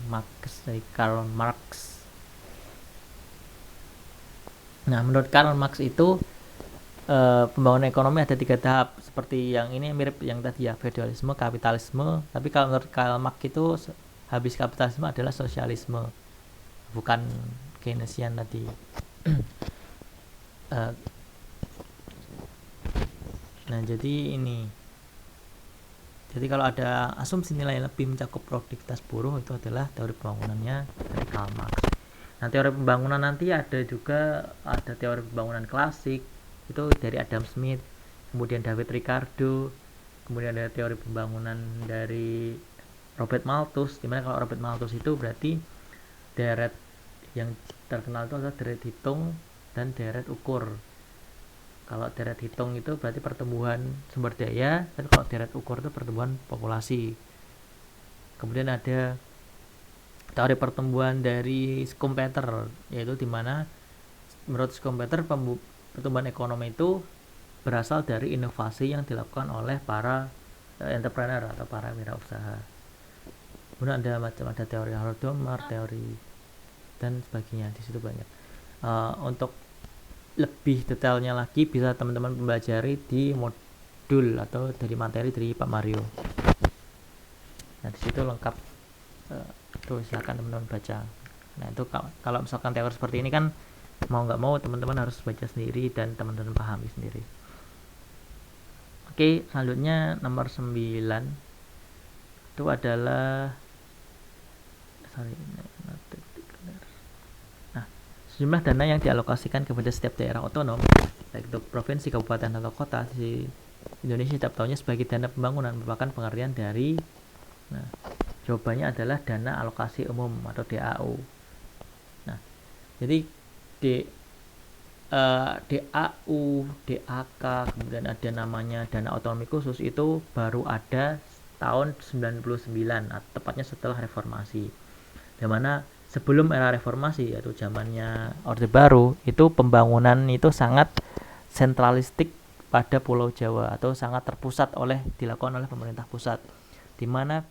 Marx dari Karl Marx. Nah, menurut Karl Marx itu pembangunan ekonomi ada 3 tahap, seperti yang ini mirip yang tadi ya, feodalisme, kapitalisme. Tapi kalau menurut Karl Marx itu habis kapitalisme adalah sosialisme, bukan Keynesian tadi. Nah, jadi kalau ada asumsi nilai lebih mencakup produktivitas buruh, itu adalah teori pembangunannya dari Karl Marx. Nah, teori pembangunan nanti ada teori pembangunan klasik, itu dari Adam Smith, kemudian David Ricardo, kemudian ada teori pembangunan dari Robert Malthus, dimana kalau Robert Malthus itu berarti deret yang terkenal itu adalah deret hitung dan deret ukur. Kalau deret hitung itu berarti pertumbuhan sumber daya, tapi kalau deret ukur itu pertumbuhan populasi. Kemudian ada teori pertumbuhan dari Schumpeter, yaitu dimana menurut Schumpeter pertumbuhan ekonomi itu berasal dari inovasi yang dilakukan oleh para entrepreneur atau para wirausaha. Kemudian ada teori Holodomor, teori dan sebagainya, di situ banyak. Untuk lebih detailnya lagi bisa teman-teman pelajari di modul atau dari materi dari Pak Mario. Nah, di situ lengkap. Tuh silakan teman-teman baca. Nah, itu kalau misalkan teori seperti ini kan mau nggak mau teman-teman harus baca sendiri dan teman-teman pahami sendiri. Oke, selanjutnya nomor 9 itu adalah sejumlah dana yang dialokasikan kepada setiap daerah otonom, baik itu provinsi, kabupaten, atau kota di Indonesia setiap tahunnya sebagai dana pembangunan, merupakan pengertian dari Jawabannya adalah dana alokasi umum atau DAU. Nah, jadi DAU, DAK, kemudian ada namanya dana otonomi khusus itu baru ada tahun 99, tepatnya setelah reformasi. Dimana sebelum era reformasi, yaitu zamannya Orde Baru, itu pembangunan itu sangat sentralistik pada Pulau Jawa atau sangat terpusat dilakukan oleh pemerintah pusat, dimana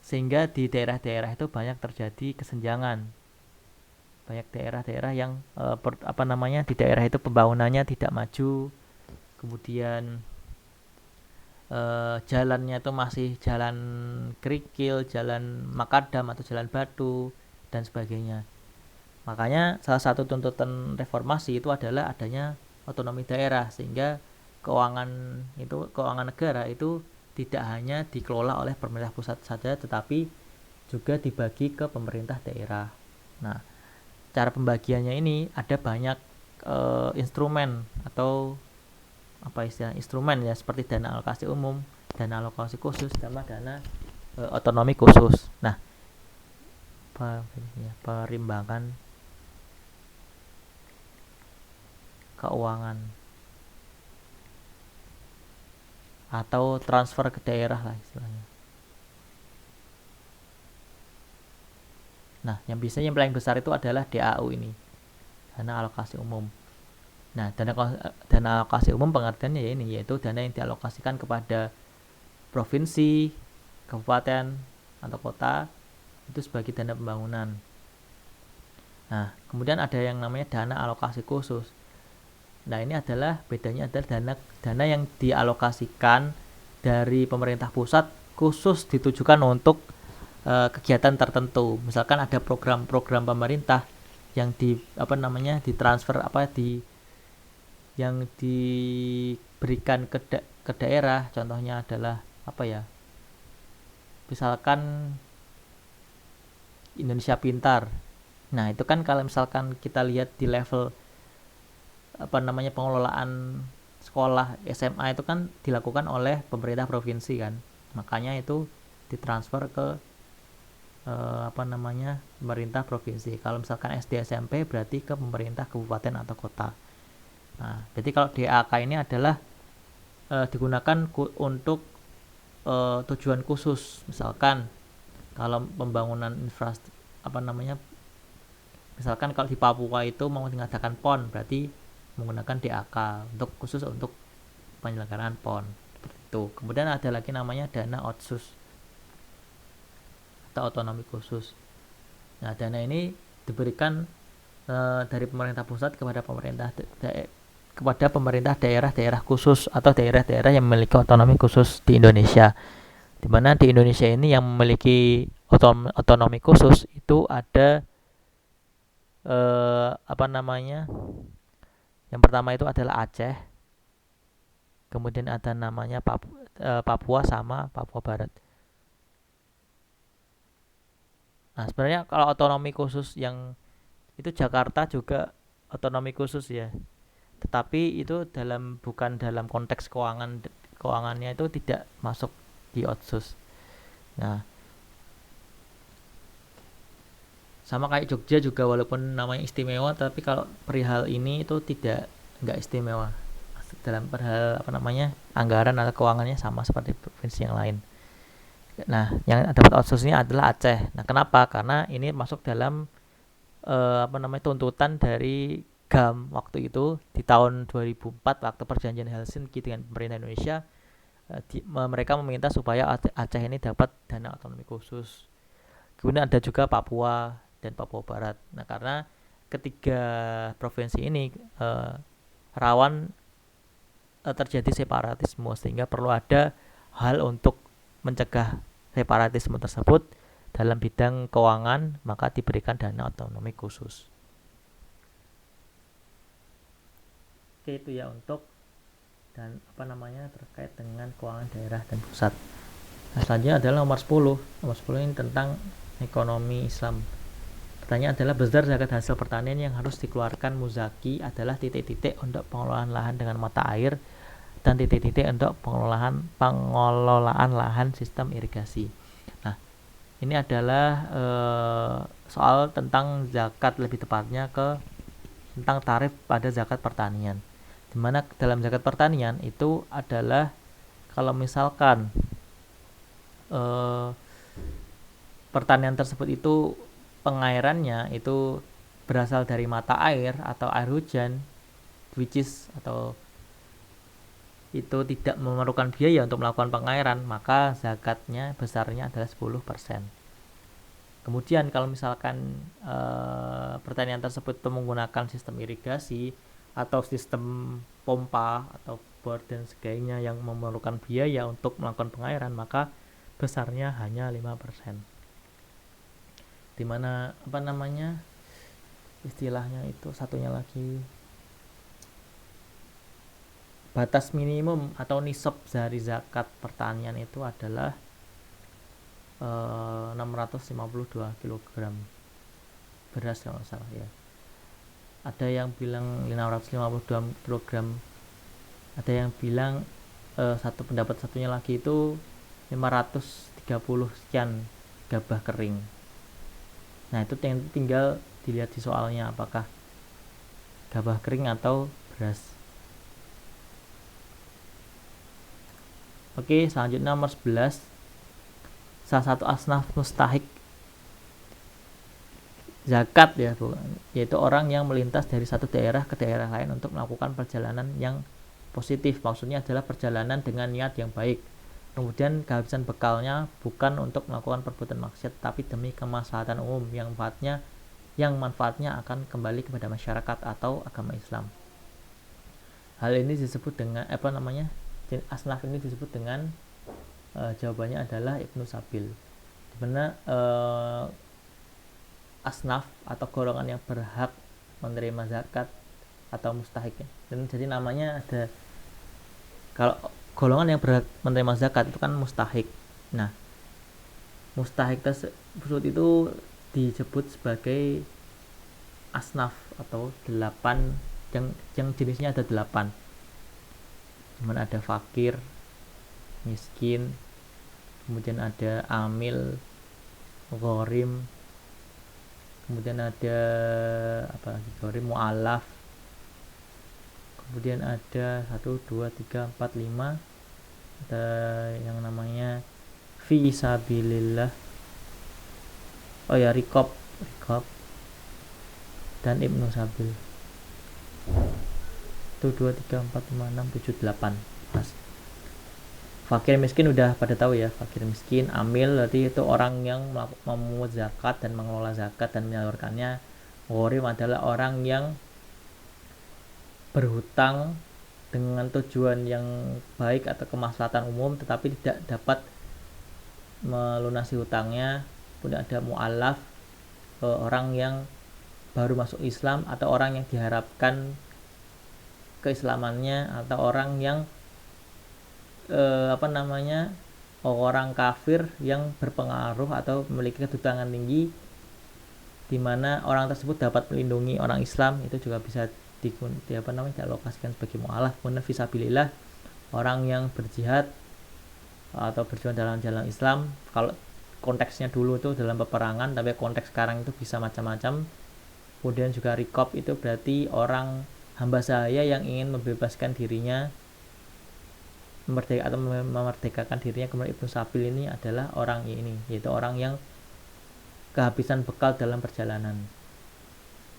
sehingga di daerah-daerah itu banyak terjadi kesenjangan. Banyak daerah-daerah yang di daerah itu pembangunannya tidak maju, kemudian jalannya itu masih jalan kerikil, jalan makadam atau jalan batu dan sebagainya. Makanya salah satu tuntutan reformasi itu adalah adanya otonomi daerah, sehingga keuangan negara itu tidak hanya dikelola oleh pemerintah pusat saja, tetapi juga dibagi ke pemerintah daerah. Nah, cara pembagiannya ini ada banyak instrumen atau instrumen ya, seperti dana alokasi umum, dana alokasi khusus, sama dana otonomi khusus. Nah, perimbangan keuangan atau transfer ke daerah lah istilahnya. Nah, yang paling besar itu adalah DAU ini, dana alokasi umum. Nah, dana alokasi umum pengertiannya yaitu dana yang dialokasikan kepada provinsi, kabupaten, atau kota itu sebagai dana pembangunan. Nah, kemudian ada yang namanya dana alokasi khusus. Nah, ini bedanya adalah dana yang dialokasikan dari pemerintah pusat khusus ditujukan untuk kegiatan tertentu. Misalkan ada program-program pemerintah yang ditransfer yang diberikan ke daerah, contohnya adalah misalkan Indonesia Pintar. Nah, itu kan kalau misalkan kita lihat di level pengelolaan sekolah SMA itu kan dilakukan oleh pemerintah provinsi kan, makanya itu ditransfer ke pemerintah provinsi. Kalau misalkan SD SMP berarti ke pemerintah kabupaten atau kota. Nah, jadi kalau DAK ini adalah digunakan untuk tujuan khusus. Misalkan kalau pembangunan infrastruktur misalkan kalau di Papua itu mau mengadakan PON, berarti menggunakan DAK khusus untuk penyelenggaraan PON, seperti itu. Kemudian ada lagi namanya dana otsus atau otonomi khusus. Nah, dana ini diberikan dari pemerintah pusat kepada pemerintah daerah-daerah khusus atau daerah-daerah yang memiliki otonomi khusus di Indonesia. Di mana di Indonesia ini yang memiliki otonomi khusus itu ada yang pertama itu adalah Aceh, kemudian ada namanya Papua sama Papua Barat. Nah, sebenarnya kalau otonomi khusus yang itu Jakarta juga otonomi khusus ya, tetapi itu bukan dalam konteks keuangannya itu tidak masuk di otsus. Nah, sama kayak Jogja juga, walaupun namanya istimewa, tapi kalau perihal ini itu nggak istimewa dalam perihal anggaran atau keuangannya, sama seperti provinsi yang lain. Nah, yang dapat otsusnya adalah Aceh. Nah, kenapa? Karena ini masuk dalam tuntutan dari GAM waktu itu di tahun 2004 waktu perjanjian Helsinki dengan pemerintah Indonesia. Mereka meminta supaya Aceh ini dapat dana otonomi khusus. Kemudian ada juga Papua dan Papua Barat. Nah, karena ketiga provinsi ini rawan terjadi separatisme, sehingga perlu ada hal untuk mencegah separatisme tersebut dalam bidang keuangan, maka diberikan dana otonomi khusus. Oke, itu ya untuk terkait dengan keuangan daerah dan pusat. Nah, selanjutnya adalah nomor 10. Nomor 10 ini tentang ekonomi Islam. Pertanyaan adalah, besar zakat hasil pertanian yang harus dikeluarkan muzaki adalah titik-titik untuk pengelolaan lahan dengan mata air dan titik-titik untuk pengelolaan lahan sistem irigasi. Nah, Ini adalah soal tentang zakat, lebih tepatnya tentang tarif pada zakat pertanian. Dimana dalam zakat pertanian itu adalah kalau misalkan pertanian tersebut itu pengairannya itu berasal dari mata air atau air hujan, which is atau itu tidak memerlukan biaya untuk melakukan pengairan, maka zakatnya besarnya adalah 10%. Kemudian kalau misalkan pertanian tersebut menggunakan sistem irigasi atau sistem pompa atau bor dan sebagainya yang memerlukan biaya untuk melakukan pengairan, maka besarnya hanya 5%. Dimana istilahnya itu satunya lagi, batas minimum atau nisab dari zakat pertanian itu adalah 652 kg beras kalau nggak salah ya. Ada yang bilang 552 kg, ada yang bilang satu pendapat satunya lagi itu 530 sekian gabah kering. Nah itu tinggal dilihat di soalnya apakah gabah kering atau beras. Oke, selanjutnya nomor 11. Salah satu asnaf mustahik zakat ya, yaitu orang yang melintas dari satu daerah ke daerah lain untuk melakukan perjalanan yang positif. Maksudnya adalah perjalanan dengan niat yang baik. Kemudian kehabisan bekalnya bukan untuk melakukan perbuatan maksiat, tapi demi kemaslahatan umum yang manfaatnya akan kembali kepada masyarakat atau agama Islam. Hal ini disebut dengan asnaf ini disebut dengan jawabannya adalah Ibnu Sabil, dimana asnaf atau golongan yang berhak menerima zakat atau mustahik. Dan jadi namanya ada, kalau golongan yang berhak menerima zakat itu kan mustahik. Nah, mustahik tersebut itu disebut sebagai asnaf atau 8, yang jenisnya ada 8. Dimana ada fakir, miskin, kemudian ada amil, ghorim, kemudian ada ghorim, mu'alaf, kemudian ada 1, 2, 3, 4, 5, ada yang namanya fi sabilillah, rikob dan Ibnu Sabil. 1, 2, 3, 4, 5, 6, 7, 8. Mas. Fakir miskin udah pada tahu ya, fakir miskin. Amil berarti itu orang yang memungut zakat dan mengelola zakat dan menyalurkannya. Ghorim adalah orang yang berhutang dengan tujuan yang baik atau kemaslahatan umum tetapi tidak dapat melunasi hutangnya. Kemudian ada mu'alaf, orang yang baru masuk Islam atau orang yang diharapkan keislamannya, atau orang yang orang kafir yang berpengaruh atau memiliki kedudukan tinggi, di mana orang tersebut dapat melindungi orang Islam, itu juga bisa dialokasikan sebagai mu'alaf. Kemudian fisabilillah, orang yang berjihad atau berjuang dalam jalan Islam. Kalau konteksnya dulu itu dalam peperangan, tapi konteks sekarang itu bisa macam-macam. Kemudian juga rikob itu berarti orang hamba sahaya yang ingin membebaskan dirinya, memerdekakan dirinya. Kemudian Ibnu Sabil ini adalah orang ini, yaitu orang yang kehabisan bekal dalam perjalanan.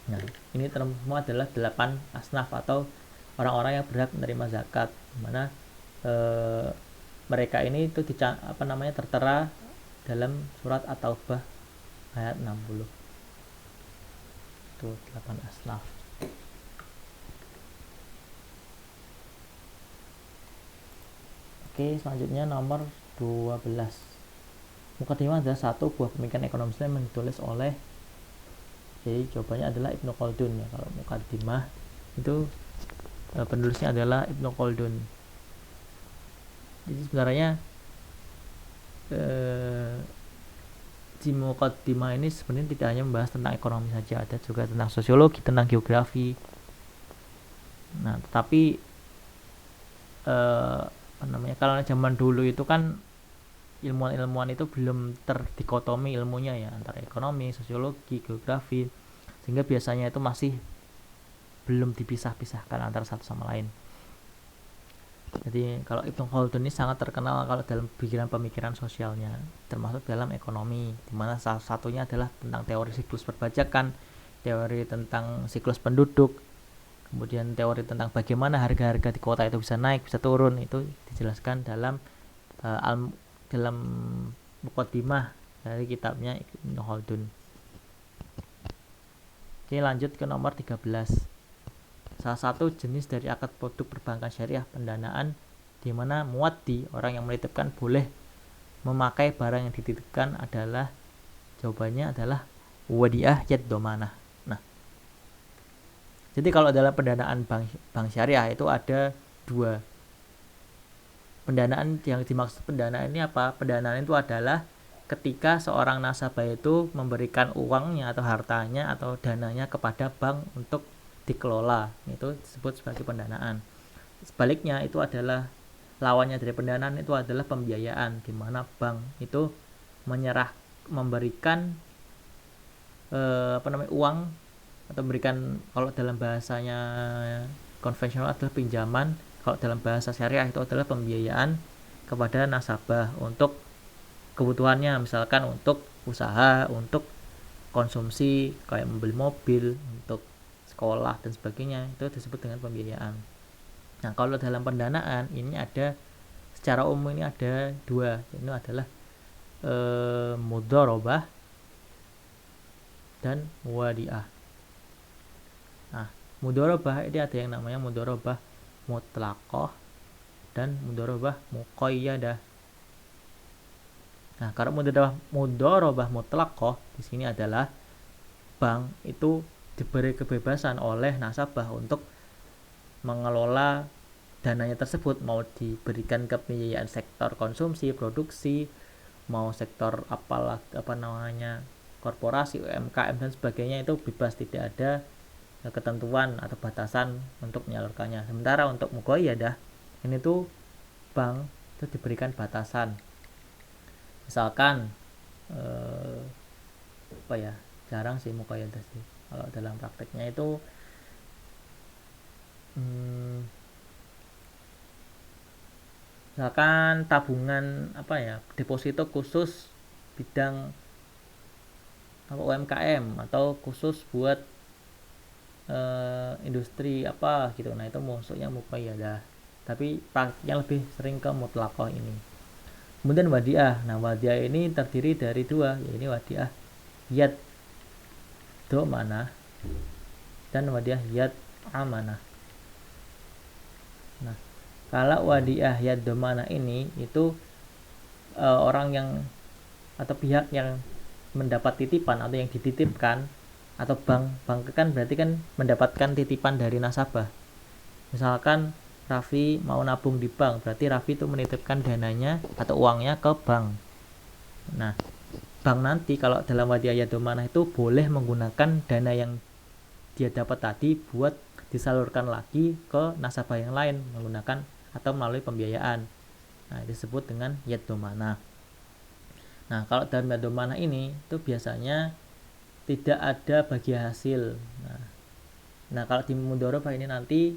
Nah, ini semua adalah 8 asnaf atau orang-orang yang berhak menerima zakat, dimana mereka ini itu tertera dalam surat At-Taubah ayat 60. Itu 8 asnaf. Oke, selanjutnya nomor 12. Mukadimah adalah satu buah pemikiran ekonomi Islam yang ditulis oleh, jadi jawabannya adalah Ibnu Khaldun ya. Kalau mukadimah itu penulisnya adalah Ibnu Khaldun. Jadi sebenarnya di mukadimah ini sebenarnya tidak hanya membahas tentang ekonomi saja, ada juga tentang sosiologi, tentang geografi. Nah, tetapi kalau zaman dulu itu kan ilmuwan-ilmuwan itu belum terdikotomi ilmunya ya antara ekonomi, sosiologi, geografi, sehingga biasanya itu masih belum dipisah-pisahkan antara satu sama lain. Jadi kalau Ibnu Khaldun ini sangat terkenal kalau dalam pemikiran sosialnya, termasuk dalam ekonomi, dimana salah satunya adalah tentang teori siklus perpajakan, teori tentang siklus penduduk, kemudian teori tentang bagaimana harga-harga di kota itu bisa naik, bisa turun, itu dijelaskan dalam dalam muqaddimah dari kitabnya Ibnu Khaldun. Oke, lanjut ke nomor 13. Salah satu jenis dari akad produk perbankan syariah pendanaan di mana muaddi, orang yang menitipkan, boleh memakai barang yang dititipkan adalah, jawabannya adalah wadiah yad domanah. Nah, jadi kalau dalam pendanaan bank syariah itu ada dua. Pendanaan yang dimaksud pendanaan ini apa? Pendanaan itu adalah ketika seorang nasabah itu memberikan uangnya atau hartanya atau dananya kepada bank untuk dikelola, itu disebut sebagai pendanaan. Sebaliknya itu adalah lawannya dari pendanaan, itu adalah pembiayaan, di mana bank itu memberikan uang atau memberikan, kalau dalam bahasanya konvensional adalah pinjaman, kalau dalam bahasa syariah itu adalah pembiayaan kepada nasabah untuk kebutuhannya, misalkan untuk usaha, untuk konsumsi kayak membeli mobil, untuk sekolah dan sebagainya, itu disebut dengan pembiayaan. Nah, kalau dalam pendanaan ini ada, secara umum ini ada dua, ini adalah mudharabah dan wadiah. Nah, mudharabah ini ada yang namanya mudharabah mutlaqah dan mudharabah muqayyadah. Nah, kalau mudharabah mutlaqah di sini adalah bank itu diberi kebebasan oleh nasabah untuk mengelola dananya tersebut, mau diberikan ke pembiayaan sektor konsumsi, produksi, mau sektor korporasi, UMKM dan sebagainya, itu bebas, tidak ada ketentuan atau batasan untuk menyalurkannya. Sementara untuk muqayyadah ini tuh bank itu diberikan batasan. Misalkan jarang sih muqayyadah sih. Kalau dalam prakteknya itu misalkan tabungan deposito khusus bidang UMKM atau khusus buat industri gitu. Nah, itu maksudnya muqayyadah. Tapi praktiknya lebih sering ke mutlaqah ini. Kemudian wadiah. Nah, wadiah ini terdiri dari dua, yaitu wadiah yad domanah dan wadiah yad amanah. Nah, kalau wadiah yad domanah ini itu orang yang atau pihak yang mendapat titipan atau yang dititipkan, atau bank kan berarti kan mendapatkan titipan dari nasabah. Misalkan Raffi mau nabung di bank, berarti Raffi itu menitipkan dananya atau uangnya ke bank. Nah, bank nanti kalau dalam wadiah yad domanah itu boleh menggunakan dana yang dia dapat tadi buat disalurkan lagi ke nasabah yang lain menggunakan atau melalui pembiayaan. Nah, disebut dengan yad domanah. Nah, kalau dalam yad domanah ini itu biasanya tidak ada bagi hasil. Nah, kalau di mudharabah ini nanti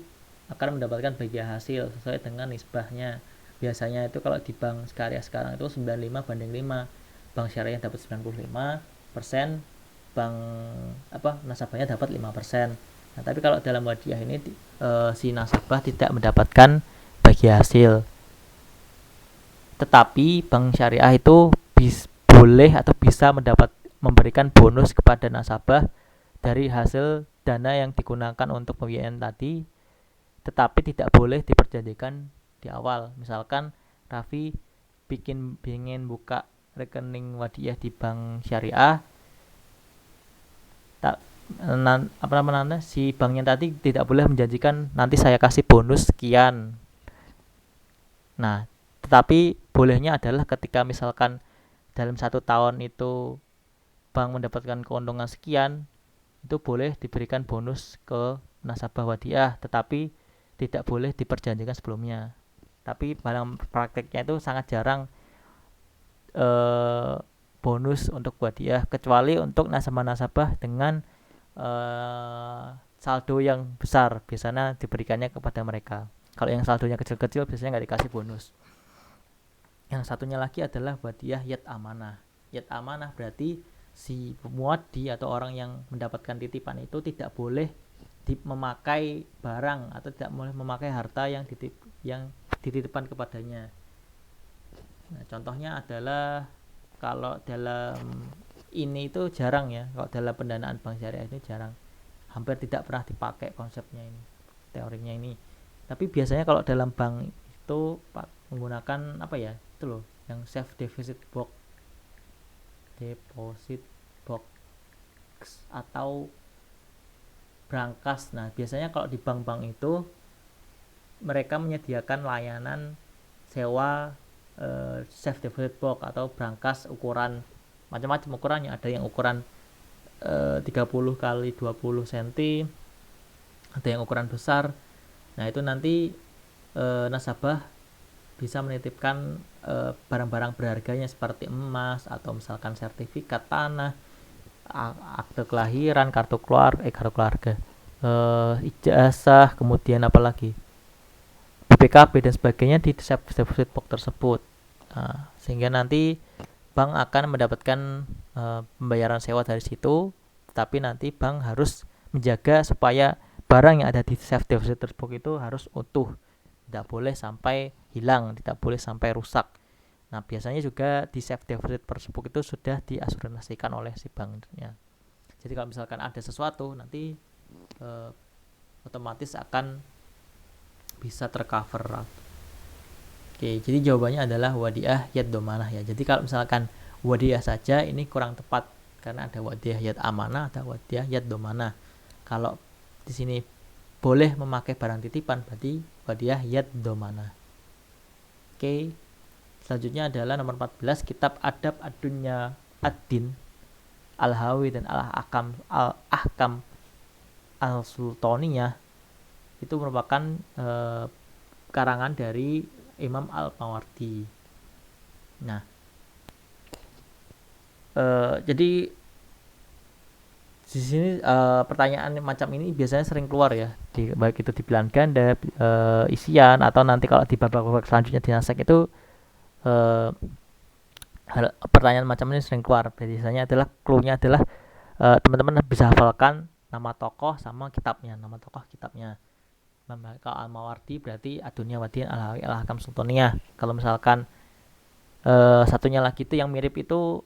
akan mendapatkan bagi hasil sesuai dengan nisbahnya. Biasanya itu kalau di bank syariah sekarang itu 95/5. Bank syariah dapat 95%, bank nasabahnya dapat 5%. Nah, tapi kalau dalam wadiah ini si nasabah tidak mendapatkan bagi hasil. Tetapi bank syariah itu boleh atau bisa memberikan bonus kepada nasabah dari hasil dana yang digunakan untuk pembiayaan tadi, tetapi tidak boleh diperjanjikan di awal. Misalkan Raffi ingin buka rekening wadiah di bank syariah, si banknya tadi tidak boleh menjanjikan nanti saya kasih bonus sekian. Nah, tetapi bolehnya adalah ketika misalkan dalam 1 tahun itu bank mendapatkan keuntungan sekian, itu boleh diberikan bonus ke nasabah wadiah, tetapi tidak boleh diperjanjikan sebelumnya. Tapi dalam prakteknya itu sangat jarang bonus untuk wadiah, kecuali untuk nasabah-nasabah dengan saldo yang besar, biasanya diberikannya kepada mereka. Kalau yang saldonya kecil-kecil biasanya nggak dikasih bonus. Yang satunya lagi adalah wadiah yad amanah. Yad amanah berarti si muaddi atau orang yang mendapatkan titipan itu tidak boleh memakai barang atau tidak boleh memakai harta yang dititipkan kepadanya. Nah, contohnya adalah kalau dalam ini itu jarang ya, kalau dalam pendanaan bank syariah ini jarang, hampir tidak pernah dipakai konsepnya ini, teorinya ini. Tapi biasanya kalau dalam bank itu menggunakan apa ya, itu loh yang safe deposit box atau brankas. Nah biasanya kalau di bank-bank itu mereka menyediakan layanan sewa safe deposit box atau brankas ukuran macam-macam ukurannya. Ada yang ukuran 30 kali 20 cm, ada yang ukuran besar. Nah itu nanti nasabah bisa menitipkan barang-barang berharganya seperti emas atau misalkan sertifikat tanah, akte kelahiran, kartu keluarga, ijazah, kemudian apalagi BPKB dan sebagainya di safe deposit box tersebut. Nah, sehingga nanti bank akan mendapatkan pembayaran sewa dari situ, tapi nanti bank harus menjaga supaya barang yang ada di safe deposit box itu harus utuh, tidak boleh sampai hilang, tidak boleh sampai rusak. Nah biasanya juga di safe deposit tersebut itu sudah diasuransikan oleh si banknya. Jadi kalau misalkan ada sesuatu nanti otomatis akan bisa tercover. Oke, jadi jawabannya adalah wadiah yad domanah ya. Jadi kalau misalkan wadiah saja ini kurang tepat karena ada wadiah yad amanah, ada wadiah yad domanah. Kalau di sini boleh memakai barang titipan berarti wadiah yad domanah. Oke, selanjutnya adalah nomor 14, kitab Adab Ad-Dunya Ad-Din Al-Hawi dan Al-Ahkam Al-Sultaniyah. Itu merupakan karangan dari Imam Al-Mawardi. Nah, jadi di sini pertanyaan macam ini biasanya sering keluar ya, baik itu di pilihan ganda, isian, atau nanti kalau di babak-babak selanjutnya di nasek itu pertanyaan macam ini sering keluar. Biasanya adalah clue-nya adalah teman-teman bisa hafalkan nama tokoh sama kitabnya, nama tokoh kitabnya. Kalau Al-Mawardi berarti Ad-Dunya Wad-Din Al-Hawi Al-Ahkam Sultaniyah. Kalau misalkan satunya lagi itu yang mirip itu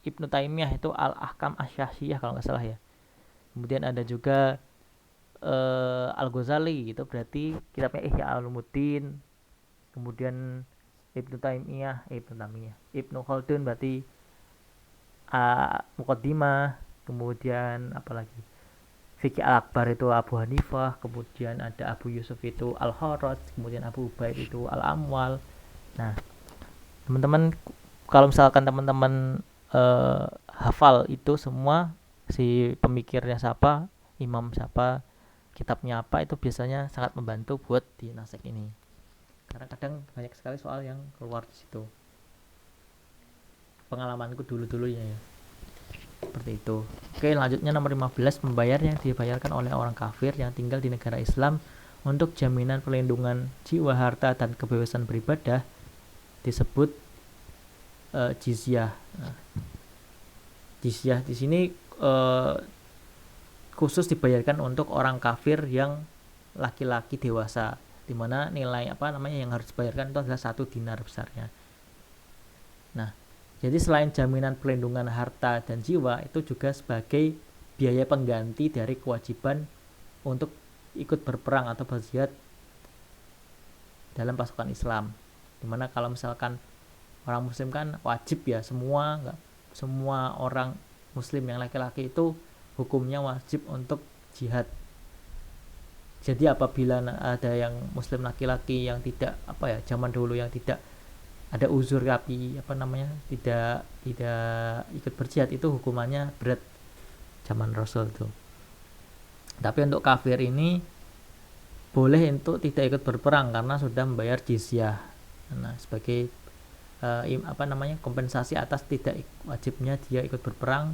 Ibnu Taimiyah, itu Al-Ahkam Asy-Syafi'iyah kalau nggak salah ya. Kemudian ada juga Al-Ghazali, itu berarti kitabnya Ihya Ulumuddin. Kemudian Ibnu Khaldun berarti Muqaddimah. Kemudian apalagi Fiqih Al-Akbar itu Abu Hanifah. Kemudian ada Abu Yusuf itu Al-Kharaj. Kemudian Abu Ubaid itu Al-Amwal. Nah teman-teman kalau misalkan teman-teman hafal itu semua, si pemikirnya siapa, imam siapa, kitabnya apa, itu biasanya sangat membantu buat di nasek ini karena kadang banyak sekali soal yang keluar di situ. Pengalamanku dulu-dulunya ya seperti itu. Oke, lanjutnya nomor 15, membayar yang dibayarkan oleh orang kafir yang tinggal di negara Islam untuk jaminan perlindungan jiwa, harta, dan kebebasan beribadah disebut jizyah. Nah, jizyah di sini khusus dibayarkan untuk orang kafir yang laki-laki dewasa, di mana nilai yang harus dibayarkan itu adalah 1 dinar besarnya. Nah, jadi selain jaminan perlindungan harta dan jiwa, itu juga sebagai biaya pengganti dari kewajiban untuk ikut berperang atau berjihad dalam pasukan Islam. Dimana kalau misalkan orang muslim kan wajib ya, semua orang muslim yang laki-laki itu hukumnya wajib untuk jihad. Jadi apabila ada yang muslim laki-laki yang tidak zaman dulu yang tidak ada uzur tapi tidak ikut berjihad, itu hukumannya berat zaman Rasul tuh. Tapi untuk kafir ini boleh untuk tidak ikut berperang karena sudah membayar jizyah. Nah, sebagai kompensasi atas tidak wajibnya dia ikut berperang,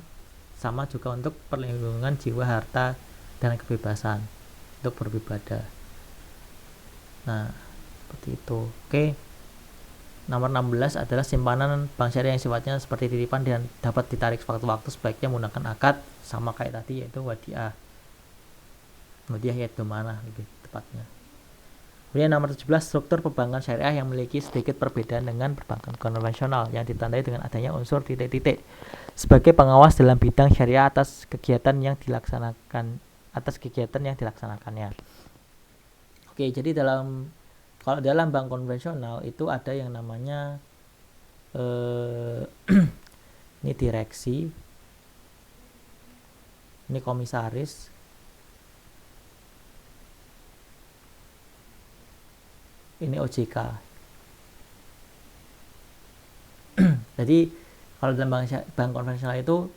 sama juga untuk perlindungan jiwa, harta, dan kebebasan untuk beribadah. Nah, seperti itu. Oke. Nomor 16 adalah simpanan bank syariah yang sifatnya seperti titipan dan dapat ditarik sewaktu-waktu, sebaiknya menggunakan akad sama kayak tadi, yaitu wadiah. Wadiah yaitu mana lebih tepatnya. Kemudian nomor 17, struktur perbankan syariah yang memiliki sedikit perbedaan dengan perbankan konvensional yang ditandai dengan adanya unsur titik-titik sebagai pengawas dalam bidang syariah atas kegiatan yang dilaksanakannya. Oke, jadi kalau dalam bank konvensional itu ada yang namanya ini direksi, ini komisaris, ini OJK. Jadi kalau dalam bank konvensional itu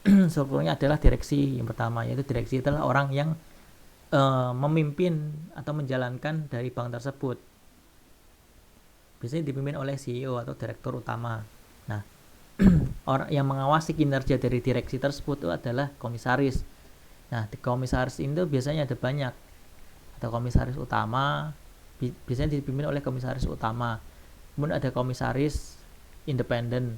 strukturnya adalah direksi. Yang pertama yaitu direksi adalah orang yang memimpin atau menjalankan dari bank tersebut. Biasanya dipimpin oleh CEO atau direktur utama. Nah, orang yang mengawasi kinerja dari direksi tersebut itu adalah komisaris. Nah, di komisaris itu biasanya ada banyak. Ada komisaris utama, biasanya dipimpin oleh komisaris utama. Kemudian ada komisaris independen.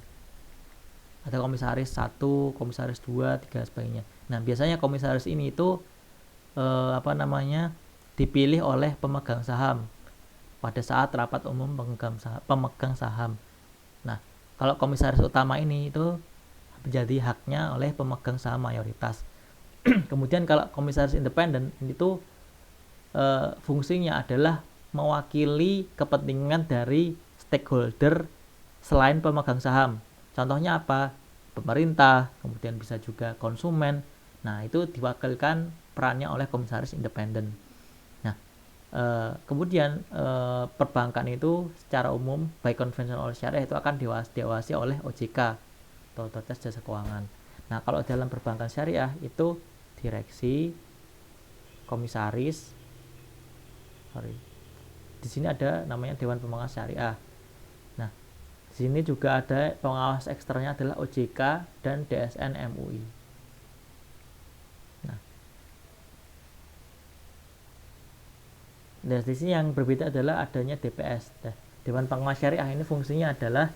Ada komisaris 1, komisaris 2, 3 sebagainya. Nah, biasanya komisaris ini itu dipilih oleh pemegang saham pada saat rapat umum pemegang saham. Nah, kalau komisaris utama ini itu menjadi haknya oleh pemegang saham mayoritas. Kemudian kalau komisaris independen itu fungsinya adalah mewakili kepentingan dari stakeholder selain pemegang saham. Contohnya apa? Pemerintah, kemudian bisa juga konsumen. Nah, itu diwakilkan perannya oleh komisaris independen. Nah, kemudian perbankan itu secara umum baik konvensional atau syariah itu akan diawasi oleh OJK atau Otoritas Jasa Keuangan. Nah, kalau dalam perbankan syariah itu direksi, komisaris, di sini ada namanya Dewan Pengawas Syariah. Nah, di sini juga ada pengawas eksternnya adalah OJK dan DSN MUI. Nah, di sini yang berbeda adalah adanya DPS. Nah, Dewan Pengawas Syariah ini fungsinya adalah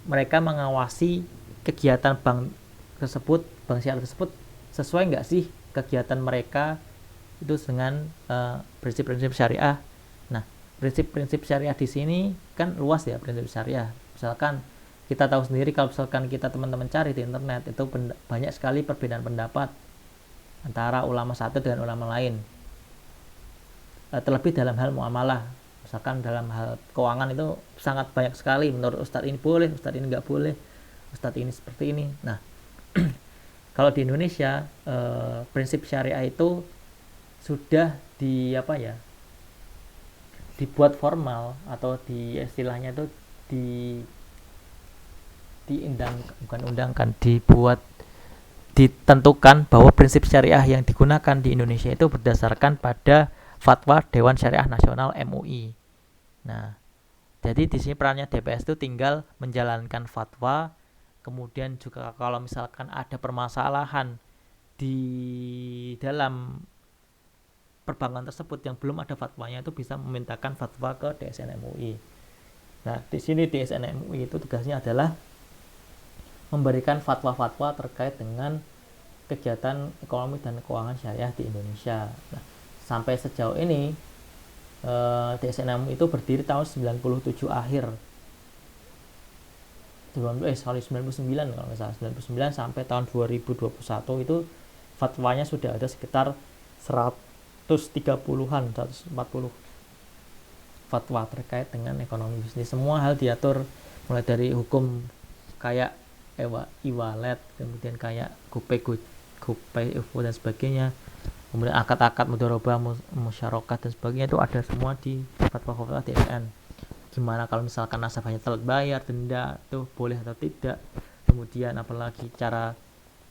mereka mengawasi kegiatan bank syariah tersebut sesuai nggak sih kegiatan mereka itu dengan prinsip-prinsip syariah. Nah, prinsip-prinsip syariah di sini kan luas ya prinsip syariah. Misalkan kita tahu sendiri kalau misalkan kita teman-teman cari di internet itu banyak sekali perbedaan pendapat antara ulama satu dengan ulama lain. Terlebih dalam hal muamalah, misalkan dalam hal keuangan itu sangat banyak sekali. Menurut ustadz ini boleh, ustadz ini nggak boleh, ustadz ini seperti ini. Nah, kalau di Indonesia prinsip syariah itu sudah dibuat formal atau istilahnya itu ditentukan bahwa prinsip syariah yang digunakan di Indonesia itu berdasarkan pada Fatwa Dewan Syariah Nasional MUI. Nah, jadi di sini perannya DPS itu tinggal menjalankan fatwa. Kemudian juga kalau misalkan ada permasalahan di dalam perbankan tersebut yang belum ada fatwanya itu bisa memintakan fatwa ke DSN MUI. Nah, di sini DSN MUI itu tugasnya adalah memberikan fatwa-fatwa terkait dengan kegiatan ekonomi dan keuangan syariah di Indonesia. Nah, sampai sejauh ini DSN MUI itu berdiri tahun 97 akhir. 99 kalau nggak salah, 99 sampai tahun 2021 itu fatwanya sudah ada sekitar 130-an, 140 fatwa terkait dengan ekonomi bisnis. Semua hal diatur mulai dari hukum kayak e-wallet, kemudian kayak GoPay, OVO dan sebagainya. Kemudian akad-akad mudharabah, musyarakah dan sebagainya itu ada semua di fatwa-fatwa DSN. Gimana kalau misalkan nasabahnya telat bayar, denda itu boleh atau tidak. Kemudian apalagi cara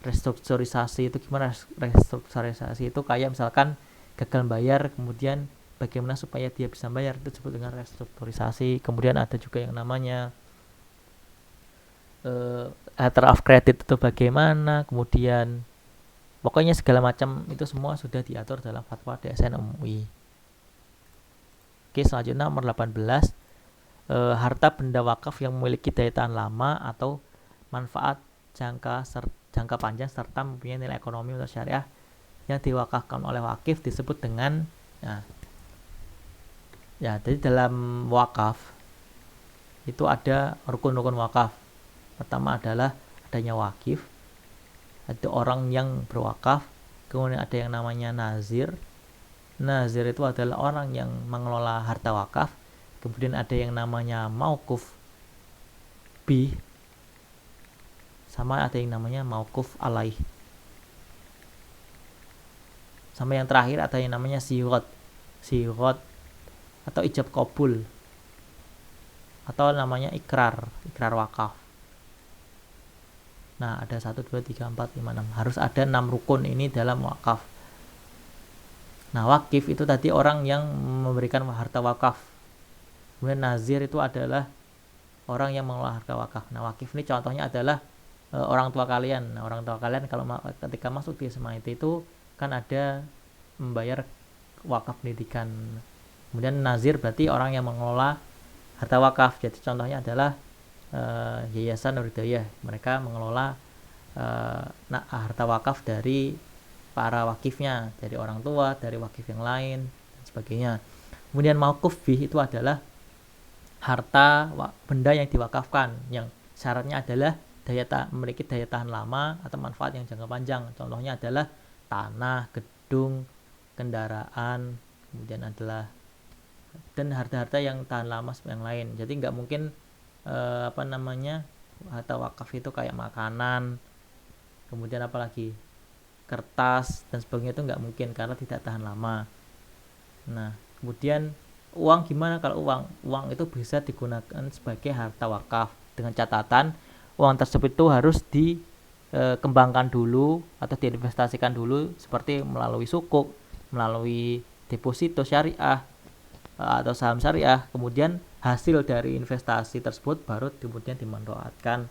restrukturisasi itu gimana, restrukturisasi itu kayak misalkan gagal bayar, kemudian bagaimana supaya dia bisa bayar, itu disebut dengan restrukturisasi. Kemudian ada juga yang namanya letter of credit itu bagaimana, kemudian pokoknya segala macam itu semua sudah diatur dalam fatwa DSN MUI. Oke, selanjutnya nomor 18, harta benda wakaf yang memiliki daya tahan lama atau manfaat jangka panjang serta mempunyai nilai ekonomi atau syariah yang diwakafkan oleh wakif disebut dengan jadi dalam wakaf itu ada rukun-rukun wakaf. Pertama adalah adanya wakif, ada orang yang berwakaf, kemudian ada yang namanya nazir. Nazir itu adalah orang yang mengelola harta wakaf. Kemudian ada yang namanya mauquf bih, sama ada yang namanya mauquf alaih. Sama yang terakhir ada yang namanya sigot atau ijab qabul, atau namanya ikrar wakaf. Nah, ada 1, 2, 3, 4, 5, 6. Harus ada 6 rukun ini dalam wakaf. Nah, wakif itu tadi orang yang memberikan harta wakaf. Kemudian nazir itu adalah orang yang mengelola harta wakaf. Nah, wakif ini contohnya adalah orang tua kalian. Nah, orang tua kalian kalau ketika masuk di SMA itu kan ada membayar wakaf pendidikan. Kemudian nazir berarti orang yang mengelola harta wakaf. Jadi contohnya adalah Yayasan Nur Hidayah. Mereka mengelola harta wakaf dari para wakifnya, dari orang tua, dari wakif yang lain, dan sebagainya. Kemudian mauquf bih itu adalah harta benda yang diwakafkan, yang syaratnya adalah memiliki daya tahan lama atau manfaat yang jangka panjang. Contohnya adalah tanah, gedung, kendaraan, kemudian adalah dan harta-harta yang tahan lama seperti yang lain. Jadi nggak mungkin harta wakaf itu kayak makanan, kemudian apalagi kertas dan sebagainya, itu nggak mungkin karena tidak tahan lama. Nah, kemudian uang gimana? Kalau uang itu bisa digunakan sebagai harta wakaf dengan catatan uang tersebut itu harus dikembangkan dulu atau diinvestasikan dulu, seperti melalui sukuk, melalui deposito syariah atau saham syariah. Kemudian hasil dari investasi tersebut baru kemudian dimanfaatkan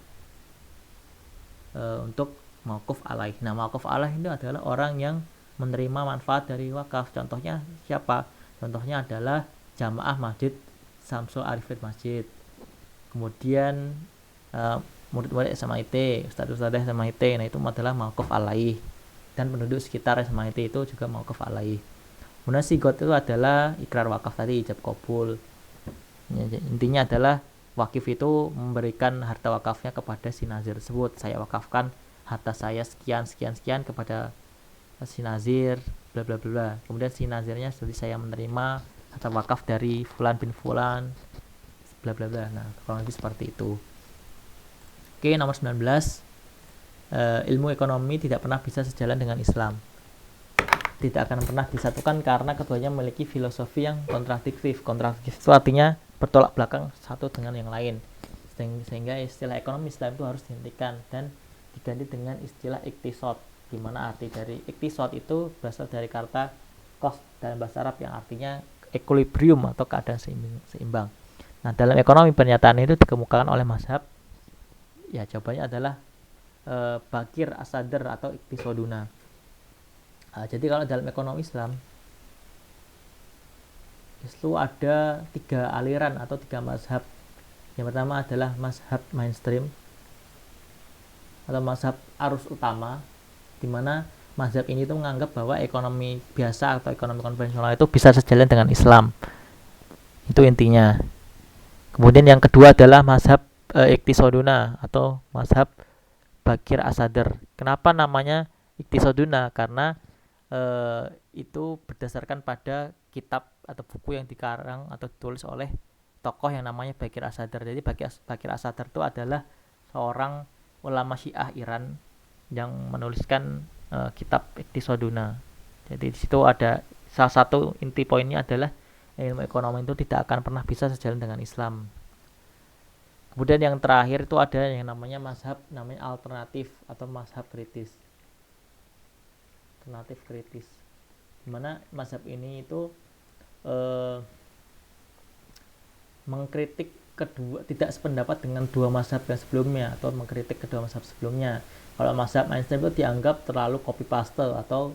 untuk mauquf alaih. Nah, mauquf alaih itu adalah orang yang menerima manfaat dari wakaf. Contohnya siapa? Contohnya adalah jamaah Masjid Samsul Arifin Masjid. Kemudian murid-murid SMA IT, ustadz-ustadz SMA IT. Nah, itu adalah mauquf alaih. Dan penduduk sekitar SMA IT itu juga mauquf alaih. Kemudian sigot itu adalah ikrar wakaf tadi, ijab qabul. Intinya adalah wakif itu memberikan harta wakafnya kepada si nazir tersebut. Saya wakafkan harta saya sekian kepada si nazir, bla bla bla. Kemudian si nazirnya jadi saya menerima harta wakaf dari fulan bin fulan, bla bla bla. Nah, kurang lebih seperti itu. Oke, nomor 19. Ilmu ekonomi tidak pernah bisa sejalan dengan Islam. Tidak akan pernah disatukan karena keduanya memiliki filosofi yang kontradiktif. Kontradiktif itu artinya bertolak belakang satu dengan yang lain. Sehingga istilah ekonomi Islam itu harus dihentikan dan diganti dengan istilah iktisad, di mana arti dari iktisad itu berasal dari kata qasd dalam bahasa Arab yang artinya equilibrium atau keadaan seimbang. Nah, dalam ekonomi pernyataan itu dikemukakan oleh mazhab, ya jawabannya adalah Bakir As-Sadr atau iktisaduna. Jadi kalau dalam ekonomi Islam itu ada 3 aliran atau 3 mazhab. Yang pertama adalah mazhab mainstream atau mazhab arus utama, di mana mazhab ini tuh menganggap bahwa ekonomi biasa atau ekonomi konvensional itu bisa sejalan dengan Islam. Itu intinya. Kemudian yang kedua adalah mazhab iktisaduna atau mazhab Bakir As-Sadr. Kenapa namanya iktisaduna? Karena itu berdasarkan pada kitab atau buku yang dikarang atau ditulis oleh tokoh yang namanya Bakir As-Sadr. Jadi Bakir As-Sadr itu adalah seorang ulama Syiah Iran yang menuliskan kitab Iktisaduna. Jadi di situ ada salah satu inti poinnya adalah ilmu ekonomi itu tidak akan pernah bisa sejalan dengan Islam. Kemudian yang terakhir itu ada yang namanya mazhab namanya alternatif atau mazhab kritis. Alternatif kritis. Dimana mazhab ini itu mengkritik tidak sependapat dengan dua mazhab yang sebelumnya atau mengkritik kedua mazhab sebelumnya. Kalau mazhab mainstream itu dianggap terlalu copy paste atau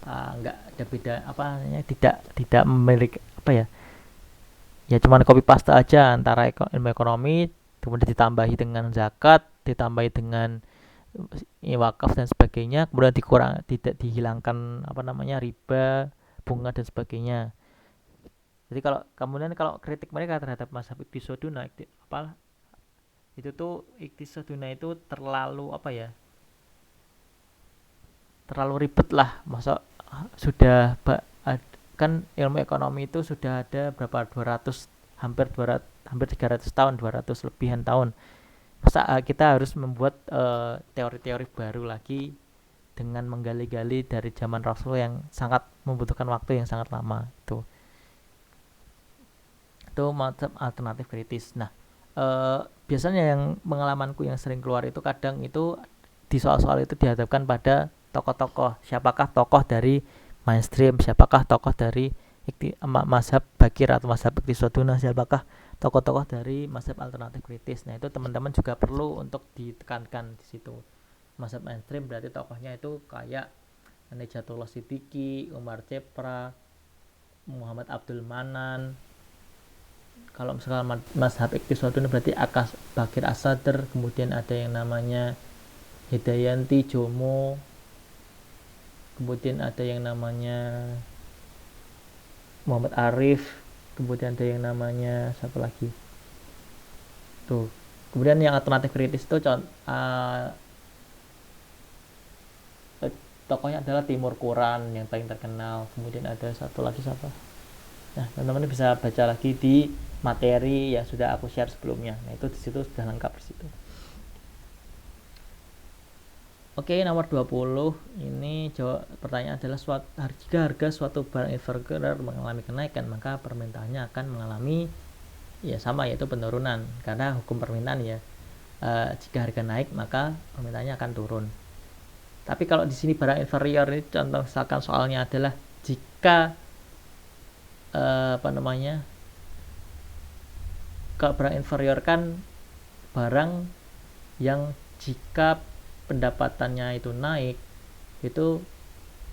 nggak ada beda apa namanya, tidak memiliki apa ya, ya cuman copy paste aja antara ilmu ekonomi, kemudian ditambahi dengan zakat, ditambahi dengan wakaf dan sebagainya, kemudian tidak dihilangkan apa namanya riba, bunga dan sebagainya. Jadi kalau kemudian kalau kritik mereka terhadap mazhab Iqtisoduna apa itu tuh, Iqtisoduna itu terlalu apa ya, terlalu ribet lah, masa sudah kan ilmu ekonomi itu sudah ada berapa 200, hampir 300 tahun, 200 lebihan tahun. Masa kita harus membuat teori-teori baru lagi dengan menggali-gali dari zaman Rasul yang sangat membutuhkan waktu yang sangat lama. Itu macam alternatif kritis. Nah, biasanya yang pengalamanku yang sering keluar itu kadang itu di soal-soal itu dihadapkan pada tokoh-tokoh, siapakah tokoh dari mainstream, siapakah tokoh dari mazhab Bakir atau mazhab Iqtisoduna, siapakah tokoh-tokoh dari mazhab alternatif kritis. Nah, itu teman-teman juga perlu untuk ditekankan di situ. Mazhab mainstream berarti tokohnya itu kayak Najatullah Siddiqi, Umar Cepra, Muhammad Abdul Manan. Kalau misalkan mazhab Iqtisodun berarti Bakir As-Sadr, kemudian ada yang namanya Hidayanti Jomo, kemudian ada yang namanya Muhammad Arif, kemudian ada yang namanya siapa lagi tuh. Kemudian yang alternatif kritis itu tokohnya adalah Timur Quran yang paling terkenal. Kemudian ada satu lagi siapa, nah teman-teman bisa baca lagi di materi yang sudah aku share sebelumnya. Nah itu disitu sudah lengkap di situ. Oke, nomor 20 ini pertanyaan adalah jika harga suatu barang inferior mengalami kenaikan, maka permintaannya akan mengalami ya sama, yaitu penurunan karena hukum permintaan ya. Jika harga naik maka permintaannya akan turun. Tapi kalau di sini barang inferior ini contoh misalkan soalnya adalah jika kalau barang inferior kan barang yang jika pendapatannya itu naik, itu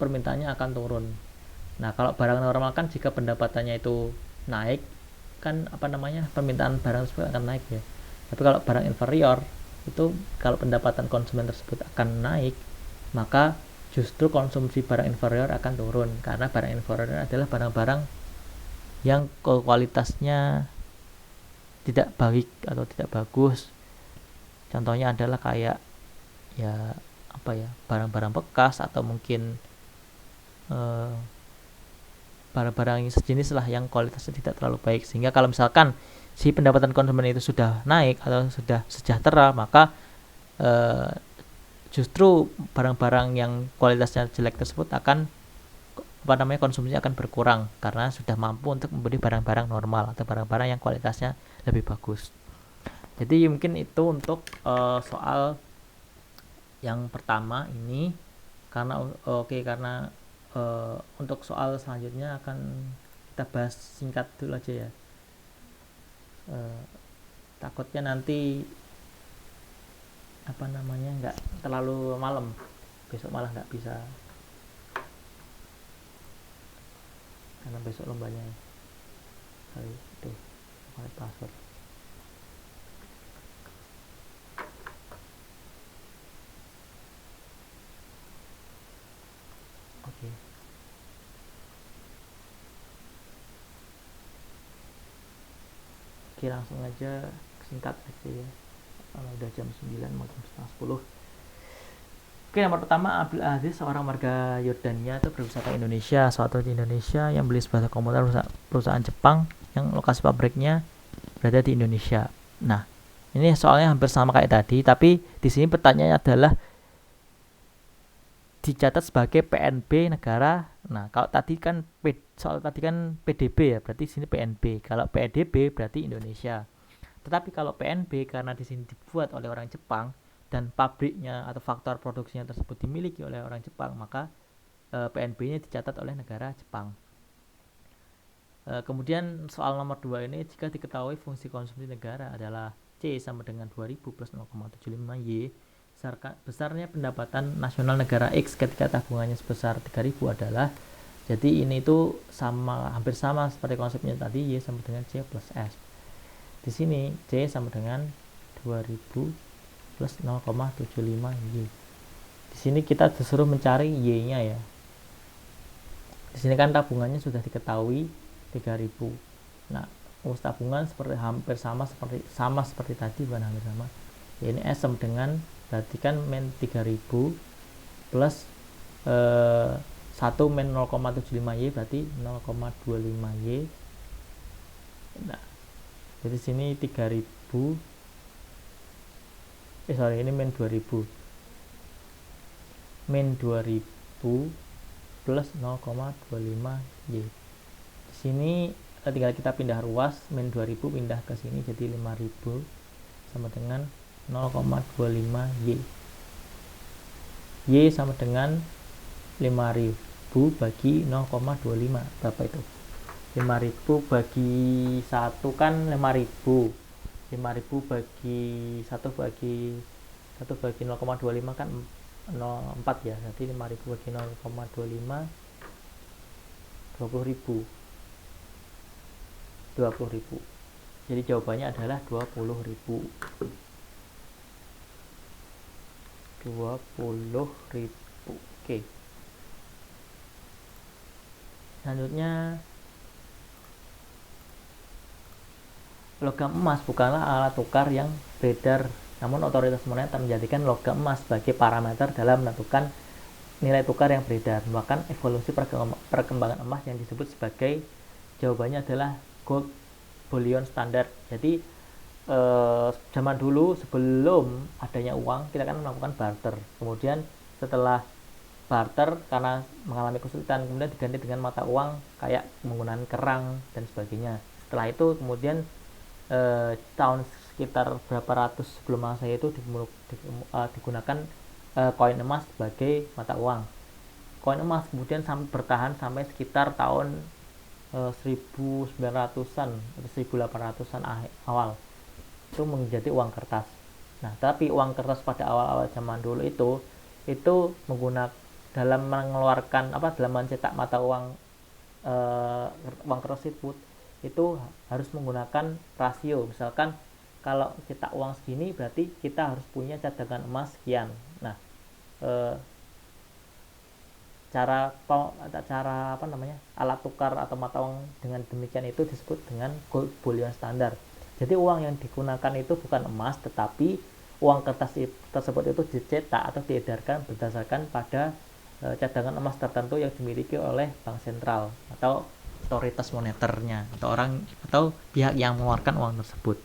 permintaannya akan turun. Nah, kalau barang normal kan jika pendapatannya itu naik, kan permintaan barang tersebut akan naik ya. Tapi kalau barang inferior, itu kalau pendapatan konsumen tersebut akan naik, maka justru konsumsi barang inferior akan turun. Karena barang inferior adalah barang-barang yang kualitasnya tidak baik atau tidak bagus. Contohnya adalah kayak ya barang-barang bekas atau mungkin barang-barang yang sejenis lah yang kualitasnya tidak terlalu baik, sehingga kalau misalkan si pendapatan konsumen itu sudah naik atau sudah sejahtera, maka justru barang-barang yang kualitasnya jelek tersebut akan konsumsinya akan berkurang karena sudah mampu untuk membeli barang-barang normal atau barang-barang yang kualitasnya lebih bagus. Jadi mungkin itu untuk soal yang pertama ini, karena untuk soal selanjutnya akan kita bahas singkat dulu aja ya. Takutnya nanti nggak terlalu malam, besok malah nggak bisa karena besok lombanya hari itu password. Oke. Oke, langsung aja singkat aja ya. Kalau udah jam 9 maupun setengah 10. Oke, nomor pertama, Abdul Aziz, seorang warga Yordania itu berwisata Indonesia. Suatu di Indonesia yang beli sebuah komputer perusahaan Jepang yang lokasi pabriknya berada di Indonesia. Nah, ini soalnya hampir sama kayak tadi, tapi di sini pertanyaannya adalah dicatat sebagai PNB negara. Nah, kalau tadi kan PDB ya, berarti di sini PNB. Kalau PDB berarti Indonesia. Tetapi kalau PNB karena di sini dibuat oleh orang Jepang dan pabriknya atau faktor produksinya tersebut dimiliki oleh orang Jepang, maka PNB-nya dicatat oleh negara Jepang. Kemudian soal nomor 2 ini, jika diketahui fungsi konsumsi negara adalah C sama dengan 2000 plus 0,75 Y, besarnya pendapatan nasional negara X ketika tabungannya sebesar 3000 adalah, jadi ini itu hampir sama seperti konsepnya tadi, Y sama dengan C plus S. Di sini C sama dengan 2000 plus 0,75 Y. Di sini kita disuruh mencari Y-nya ya. Di sini kan tabungannya sudah diketahui 3000. Nah, rumus tabungan hampir sama seperti tadi, bukan hampir sama. Ya, ini S sama dengan, berarti kan min 3000 plus 1 min 0,75 Y berarti 0,25 Y. Nah, jadi sini 3000, ini min 2000. Min 2000 plus 0,25 Y. Di sini tinggal kita pindah ruas, min 2000 pindah ke sini jadi 5000 sama dengan 0,25 Y. Y sama dengan 5000 bagi 0,25, berapa itu? 5000 bagi 1 kan 5000. 5000 bagi 1 bagi 0,25 kan 4 ya. Jadi 5000 bagi 0,25 20.000. Jadi jawabannya adalah 20.000. 20.000. Oke. Selanjutnya, logam emas bukanlah alat tukar yang beredar, namun otoritas moneter menjadikan logam emas sebagai parameter dalam menentukan nilai tukar yang beredar. Bahkan evolusi perkembangan emas yang disebut sebagai, jawabannya adalah gold bullion standard. Jadi zaman dulu sebelum adanya uang, kita kan melakukan barter. Kemudian setelah barter karena mengalami kesulitan, kemudian diganti dengan mata uang kayak menggunakan kerang dan sebagainya. Setelah itu kemudian tahun sekitar berapa ratus sebelum Masehi itu digunakan koin emas sebagai mata uang. Koin emas kemudian bertahan sampai sekitar tahun 1900-an atau 1800-an awal, itu menjadi uang kertas. Nah, tapi uang kertas pada awal-awal zaman dulu itu menggunakan dalam mencetak mata uang uang kertas tersebut itu harus menggunakan rasio. Misalkan kalau cetak uang segini berarti kita harus punya cadangan emas sekian. Nah, cara alat tukar atau mata uang dengan demikian itu disebut dengan gold bullion standard. Jadi uang yang digunakan itu bukan emas, tetapi uang kertas tersebut itu dicetak atau diedarkan berdasarkan pada cadangan emas tertentu yang dimiliki oleh bank sentral atau otoritas moneternya atau pihak yang mengeluarkan uang tersebut.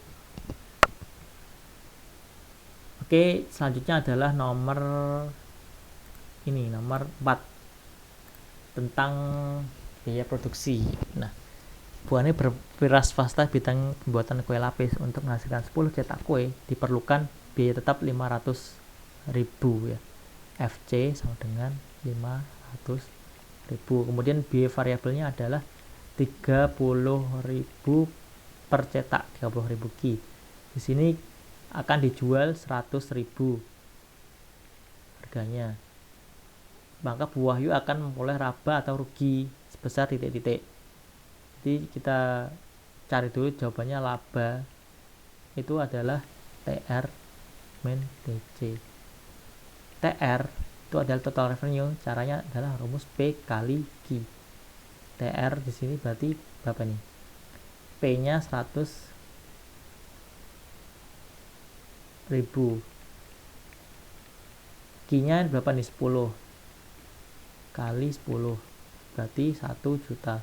Oke, selanjutnya adalah nomor 4 tentang biaya produksi. Nah, Buane berwira swasta bidang pembuatan kue lapis. Untuk menghasilkan 10 cetak kue diperlukan biaya tetap 500.000 ya. FC sama dengan 500.000. Kemudian biaya variabelnya adalah 30.000 per cetak, 30.000 ki. Di sini akan dijual 100.000 harganya. Maka Bu Wahyu akan memperoleh raba atau rugi sebesar titik-titik. Jadi kita cari dulu jawabannya. Laba itu adalah TR min TC. TR itu adalah total revenue. Caranya adalah rumus P kali Q. TR di sini berarti berapa nih? P-nya 100.000. Q-nya berapa nih? 10 kali 10 berarti 1 juta.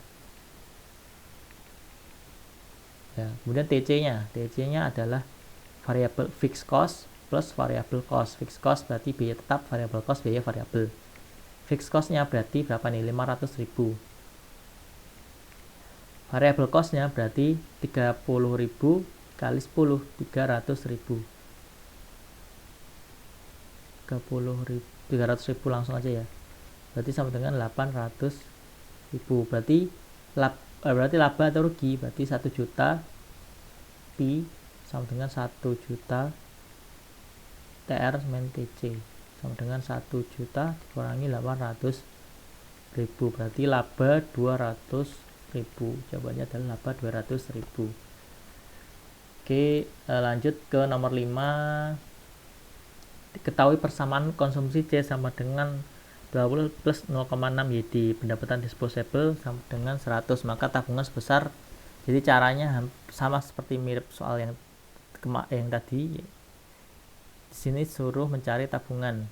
Ya, kemudian TC-nya adalah variable fixed cost plus variable cost. Fixed cost berarti biaya tetap, variable cost biaya variabel. Fixed cost-nya berarti berapa nih? 500.000. Variable cost-nya berarti 30.000 kali 10, 300.000. 300.000 langsung aja ya. Berarti sama dengan 800.000. Berarti berarti laba atau rugi, berarti 1 juta Pi sama dengan 1 juta TR min TC sama dengan 1 juta dikurangi 800.000, berarti laba 200.000. Jawabannya adalah laba 200.000. Oke, lanjut ke nomor 5. Ketahui persamaan konsumsi C sama dengan 20 plus 0,6 YD. Pendapatan disposable sama dengan 100, maka tabungan sebesar. Jadi caranya sama seperti mirip soal yang tadi. Di sini suruh mencari tabungan.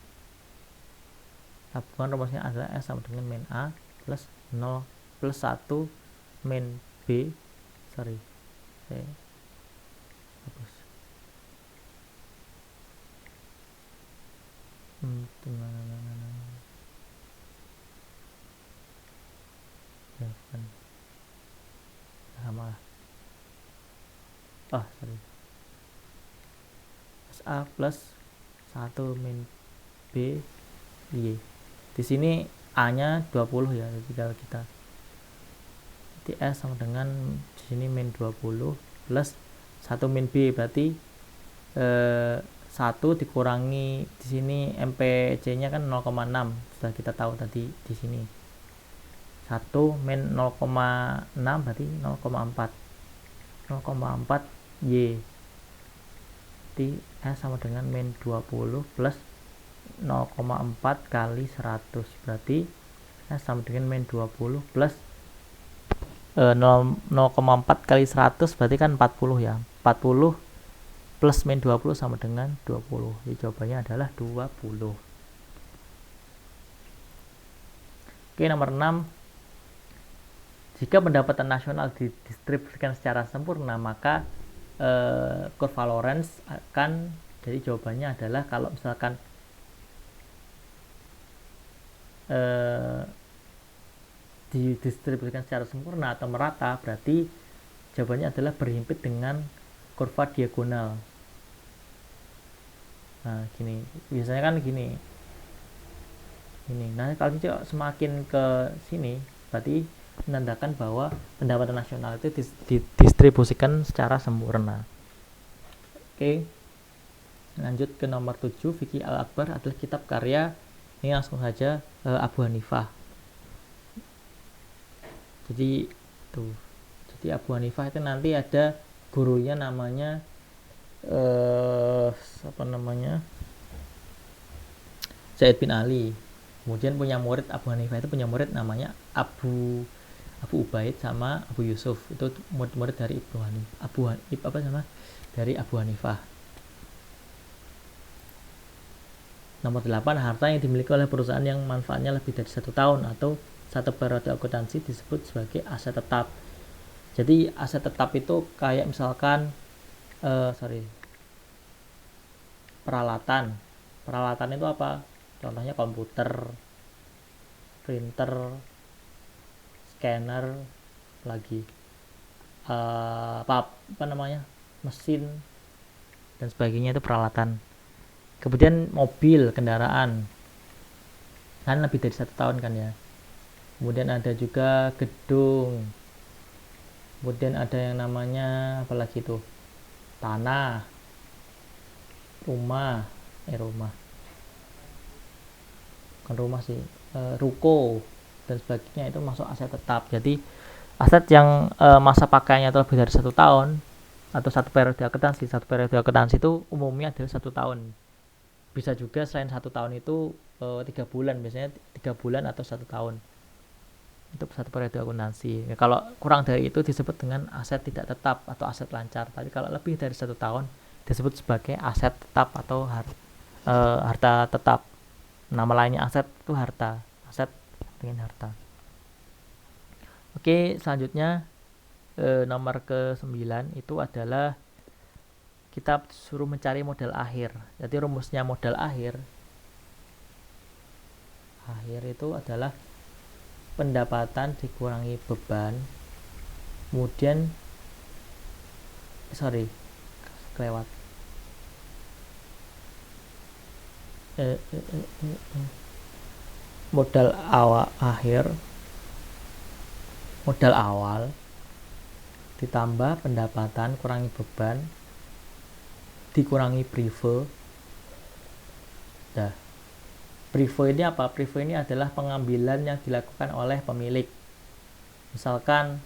Tabungan rumusnya adalah S sama dengan min A plus 0 plus 1 min B. Sorry. Sama. Sorry. SA plus 1 min B Y. Di sini A-nya 20 ya, jadi kalau kita di S sama dengan di sini min 20 plus 1 min B, berarti 1 dikurangi di sini MPC-nya kan 0,6, sudah kita tahu tadi di sini. 1 min 0,6 berarti 0,4 Y. Di S sama dengan min 20 plus 0,4 kali 100, berarti S sama dengan min 20 plus 0,4 kali 100 berarti kan 40 ya. 40 plus min 20 sama dengan 20. Jadi jawabannya adalah 20. Oke, nomor 6. Jika pendapatan nasional didistribusikan secara sempurna, maka kurva Lorenz akan, jadi jawabannya adalah kalau misalkan didistribusikan secara sempurna atau merata, berarti jawabannya adalah berhimpit dengan kurva diagonal. Nah, gini, biasanya kan gini. Nah, kalau semakin ke sini, berarti menandakan bahwa pendapatan nasional itu didistribusikan secara sempurna. Oke, lanjut ke nomor 7. Fiqih Al-Akbar adalah kitab karya, ini langsung saja, Abu Hanifah. Jadi Abu Hanifah itu nanti ada gurunya namanya Zaid bin Ali. Kemudian punya murid, Abu Hanifah itu punya murid namanya Abu Ubaid sama Abu Yusuf. Itu murid dari dari Abu Hanifah. Nomor 8. Harta yang dimiliki oleh perusahaan yang manfaatnya lebih dari 1 tahun atau 1 periode akuntansi disebut sebagai aset tetap. Jadi aset tetap itu kayak misalkan peralatan itu apa? Contohnya komputer, printer, scanner, lagi mesin dan sebagainya, itu peralatan. Kemudian mobil, kendaraan kan lebih dari 1 tahun kan ya. Kemudian ada juga gedung, kemudian ada yang namanya apalagi itu, tanah, ruko dan sebagainya, itu masuk aset tetap. Jadi aset yang masa pakaiannya itu lebih dari 1 tahun atau 1 periode akuntansi. 1 periode akuntansi itu umumnya adalah 1 tahun. Bisa juga selain 1 tahun itu 3 bulan, biasanya 3 bulan atau 1 tahun. Itu 1 periode akuntansi. Ya, kalau kurang dari itu disebut dengan aset tidak tetap atau aset lancar. Tapi kalau lebih dari 1 tahun disebut sebagai aset tetap atau harta tetap. Nama lainnya aset itu harta. Aset dengan harta. Oke, selanjutnya nomor ke-9 itu adalah kita suruh mencari modal akhir. Jadi rumusnya modal akhir itu adalah pendapatan dikurangi beban, kemudian modal awal ditambah pendapatan kurangi beban dikurangi prive. Nah, prive ini apa? Prive ini adalah pengambilan yang dilakukan oleh pemilik. Misalkan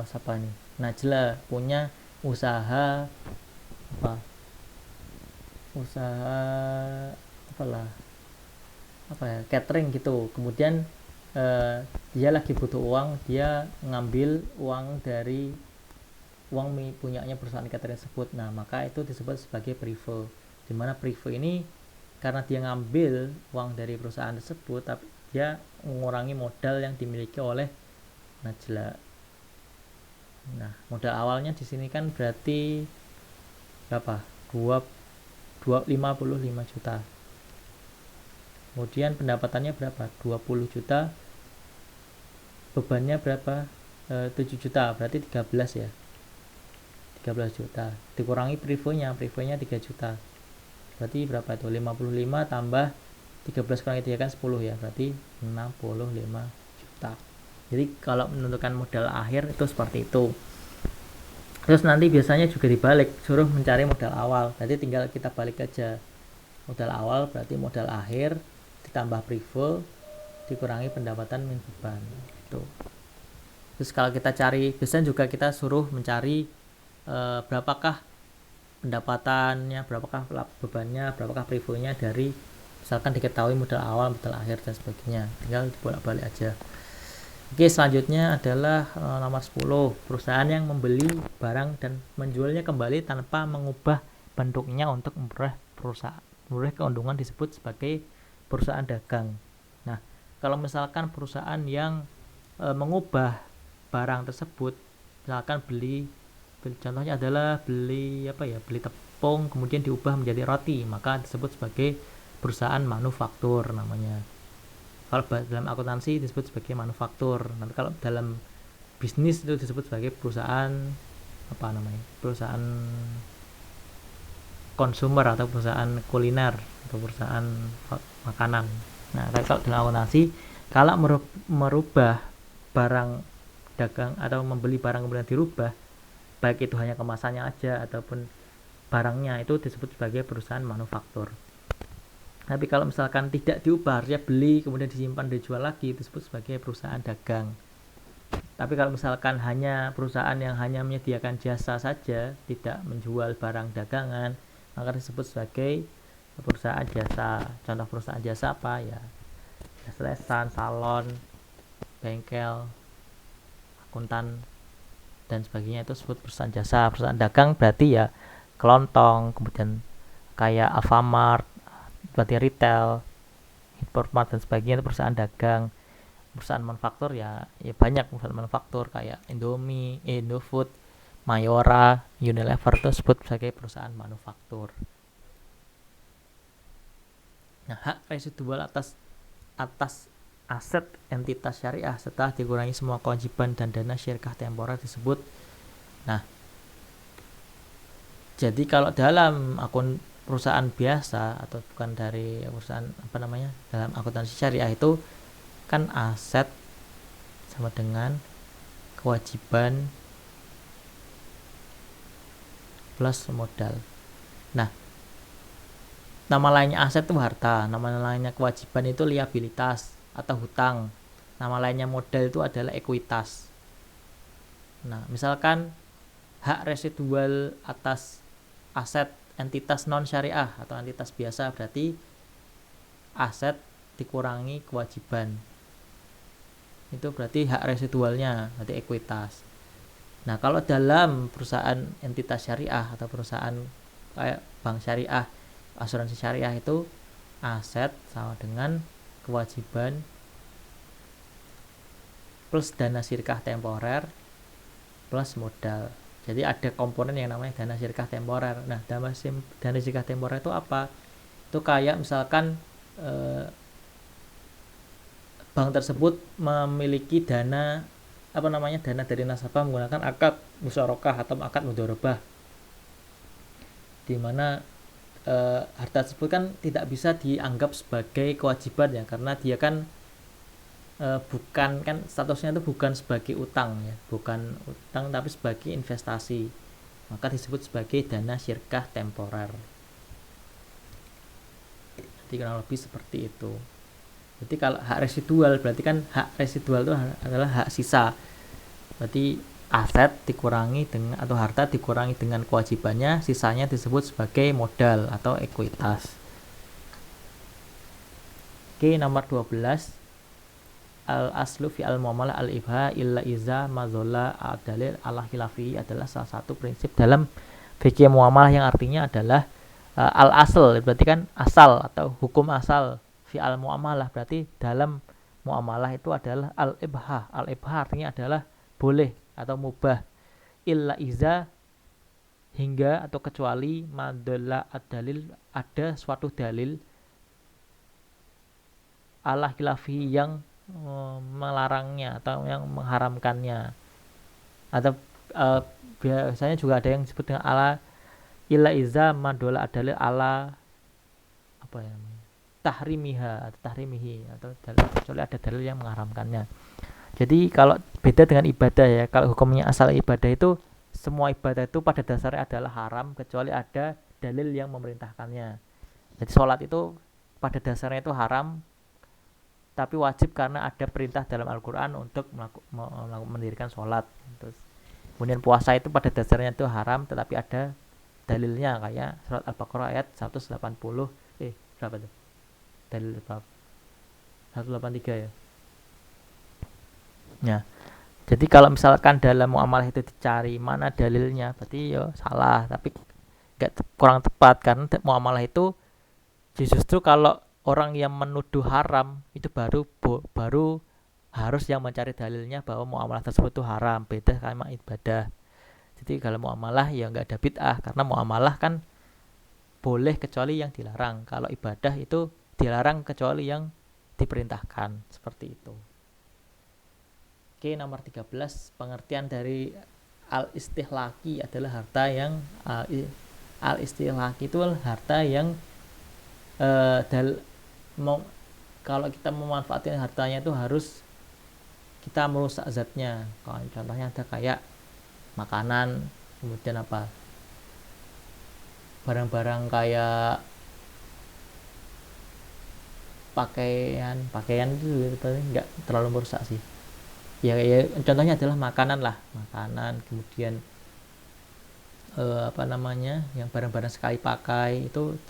siapa nih? Najla punya usaha apa? Usaha apalah apa ya, catering gitu. Kemudian dia lagi butuh uang, dia ngambil uang dari uang punyanya perusahaan catering tersebut. Nah, maka itu disebut sebagai prive. Dimana prive ini karena dia ngambil uang dari perusahaan tersebut, tapi dia mengurangi modal yang dimiliki oleh Najla. Nah, modal awalnya di sini kan berarti berapa? 55 juta. Kemudian pendapatannya berapa? 20 juta. Bebannya berapa? 7 juta, berarti 13 ya. 13 juta. Dikurangi privenya 3 juta. Berarti berapa itu? 55 tambah 13 kurangi 3 kan 10 ya. Berarti 65 juta. Jadi kalau menentukan modal akhir itu seperti itu. Terus nanti biasanya juga dibalik, suruh mencari modal awal. Berarti tinggal kita balik aja. Modal awal berarti modal akhir ditambah prive dikurangi pendapatan min beban. Itu. Terus kalau kita cari, biasanya juga kita suruh mencari berapakah pendapatannya, berapakah bebannya, berapakah privenya dari misalkan diketahui modal awal, modal akhir dan sebagainya. Tinggal dibolak-balik aja. Oke, selanjutnya adalah nomor 10, perusahaan yang membeli barang dan menjualnya kembali tanpa mengubah bentuknya untuk memperoleh keuntungan disebut sebagai perusahaan dagang. Nah, kalau misalkan perusahaan yang mengubah barang tersebut, misalkan beli contohnya adalah beli tepung kemudian diubah menjadi roti, maka disebut sebagai perusahaan manufaktur namanya. Kalau dalam akuntansi disebut sebagai manufaktur. Nanti kalau dalam bisnis itu disebut sebagai perusahaan perusahaan konsumer atau perusahaan kuliner atau perusahaan makanan. Nah, kalau dalam akuntansi, kalau merubah barang dagang atau membeli barang kemudian dirubah, baik itu hanya kemasannya aja ataupun barangnya, itu disebut sebagai perusahaan manufaktur. Tapi kalau misalkan tidak diubah, artinya beli kemudian disimpan dijual lagi, disebut sebagai perusahaan dagang. Tapi kalau misalkan hanya perusahaan yang hanya menyediakan jasa saja, tidak menjual barang dagangan, maka disebut sebagai perusahaan jasa. Contoh perusahaan jasa apa ya? Lesan, salon, bengkel, akuntan dan sebagainya, itu disebut perusahaan jasa. Perusahaan dagang berarti ya kelontong, kemudian kayak Alfamart, berarti retail, Hypermart dan sebagainya, itu perusahaan dagang. Perusahaan manufaktur ya banyak perusahaan manufaktur kayak Indomie, Indofood, Mayora, Unilever, itu disebut sebagai perusahaan manufaktur. Nah, hak residual atas aset entitas syariah setelah dikurangi semua kewajiban dan dana syirkah temporer disebut. Nah, jadi kalau dalam akun perusahaan biasa atau bukan dari perusahaan dalam akuntansi syariah itu kan aset sama dengan kewajiban plus modal. Nah, nama lainnya aset itu harta, nama lainnya kewajiban itu liabilitas atau hutang, nama lainnya modal itu adalah ekuitas. Nah, misalkan hak residual atas aset entitas non syariah atau entitas biasa, berarti aset dikurangi kewajiban, itu berarti hak residualnya, berarti ekuitas. Nah, kalau dalam perusahaan entitas syariah atau perusahaan kayak bank syariah, asuransi syariah, itu aset sama dengan kewajiban plus dana syirkah temporer plus modal. Jadi ada komponen yang namanya dana syirkah temporer. Nah, dana syirkah temporer itu apa? Itu kayak misalkan bank tersebut memiliki dana dana dari nasabah menggunakan akad musyarakah atau akad mudharabah, di mana harta tersebut kan tidak bisa dianggap sebagai kewajiban ya, karena dia kan bukan kan statusnya itu bukan sebagai utang ya, bukan utang tapi sebagai investasi, maka disebut sebagai dana syirkah temporer. Jadi kurang lebih seperti itu. Jadi kalau hak residual berarti kan hak residual itu adalah hak sisa. Berarti aset dikurangi dengan atau harta dikurangi dengan kewajibannya, sisanya disebut sebagai modal atau ekuitas. Oke, nomor 12. Al aslu fi al muamalah al ibha illa iza mazola adalil ala khilafi adalah salah satu prinsip dalam fikih muamalah yang artinya adalah al asl berarti kan asal atau hukum asal fi al muamalah berarti dalam muamalah itu adalah al ibha. Al ibha artinya adalah boleh atau mubah, illa iza hingga atau kecuali madola ad-dalil ada suatu dalil ala khilafi yang melarangnya atau yang mengharamkannya, atau biasanya juga ada yang disebut dengan ala illa iza madola ad-dalil ala apa ya namanya tahrimiha atau tahrimihi, atau kecuali ada dalil yang mengharamkannya. Jadi kalau beda dengan ibadah ya, kalau hukumnya asal ibadah itu semua ibadah itu pada dasarnya adalah haram kecuali ada dalil yang memerintahkannya. Jadi sholat itu pada dasarnya itu haram tapi wajib karena ada perintah dalam Al-Quran untuk mendirikan sholat. Terus kemudian puasa itu pada dasarnya itu haram tetapi ada dalilnya kayak surat Al-Baqarah ayat 180 berapa tuh dalil bab 183 ya. Ya. Jadi kalau misalkan dalam muamalah itu dicari mana dalilnya, berarti ya salah, tapi kurang tepat karena muamalah itu justru kalau orang yang menuduh haram itu baru harus yang mencari dalilnya bahwa muamalah tersebut itu haram, beda sama ibadah. Jadi kalau muamalah ya nggak ada bid'ah karena muamalah kan boleh kecuali yang dilarang. Kalau ibadah itu dilarang kecuali yang diperintahkan, seperti itu. Oke, nomor 13, pengertian dari al-istihlaki adalah harta yang al-istihlaki itu harta yang kalau kita memanfaatkan hartanya itu harus kita merusak zatnya. Kalau contohnya ada kayak makanan, kemudian apa barang-barang kayak pakaian itu nggak terlalu merusak sih. Ya contohnya adalah makanan, kemudian yang barang-barang sekali pakai itu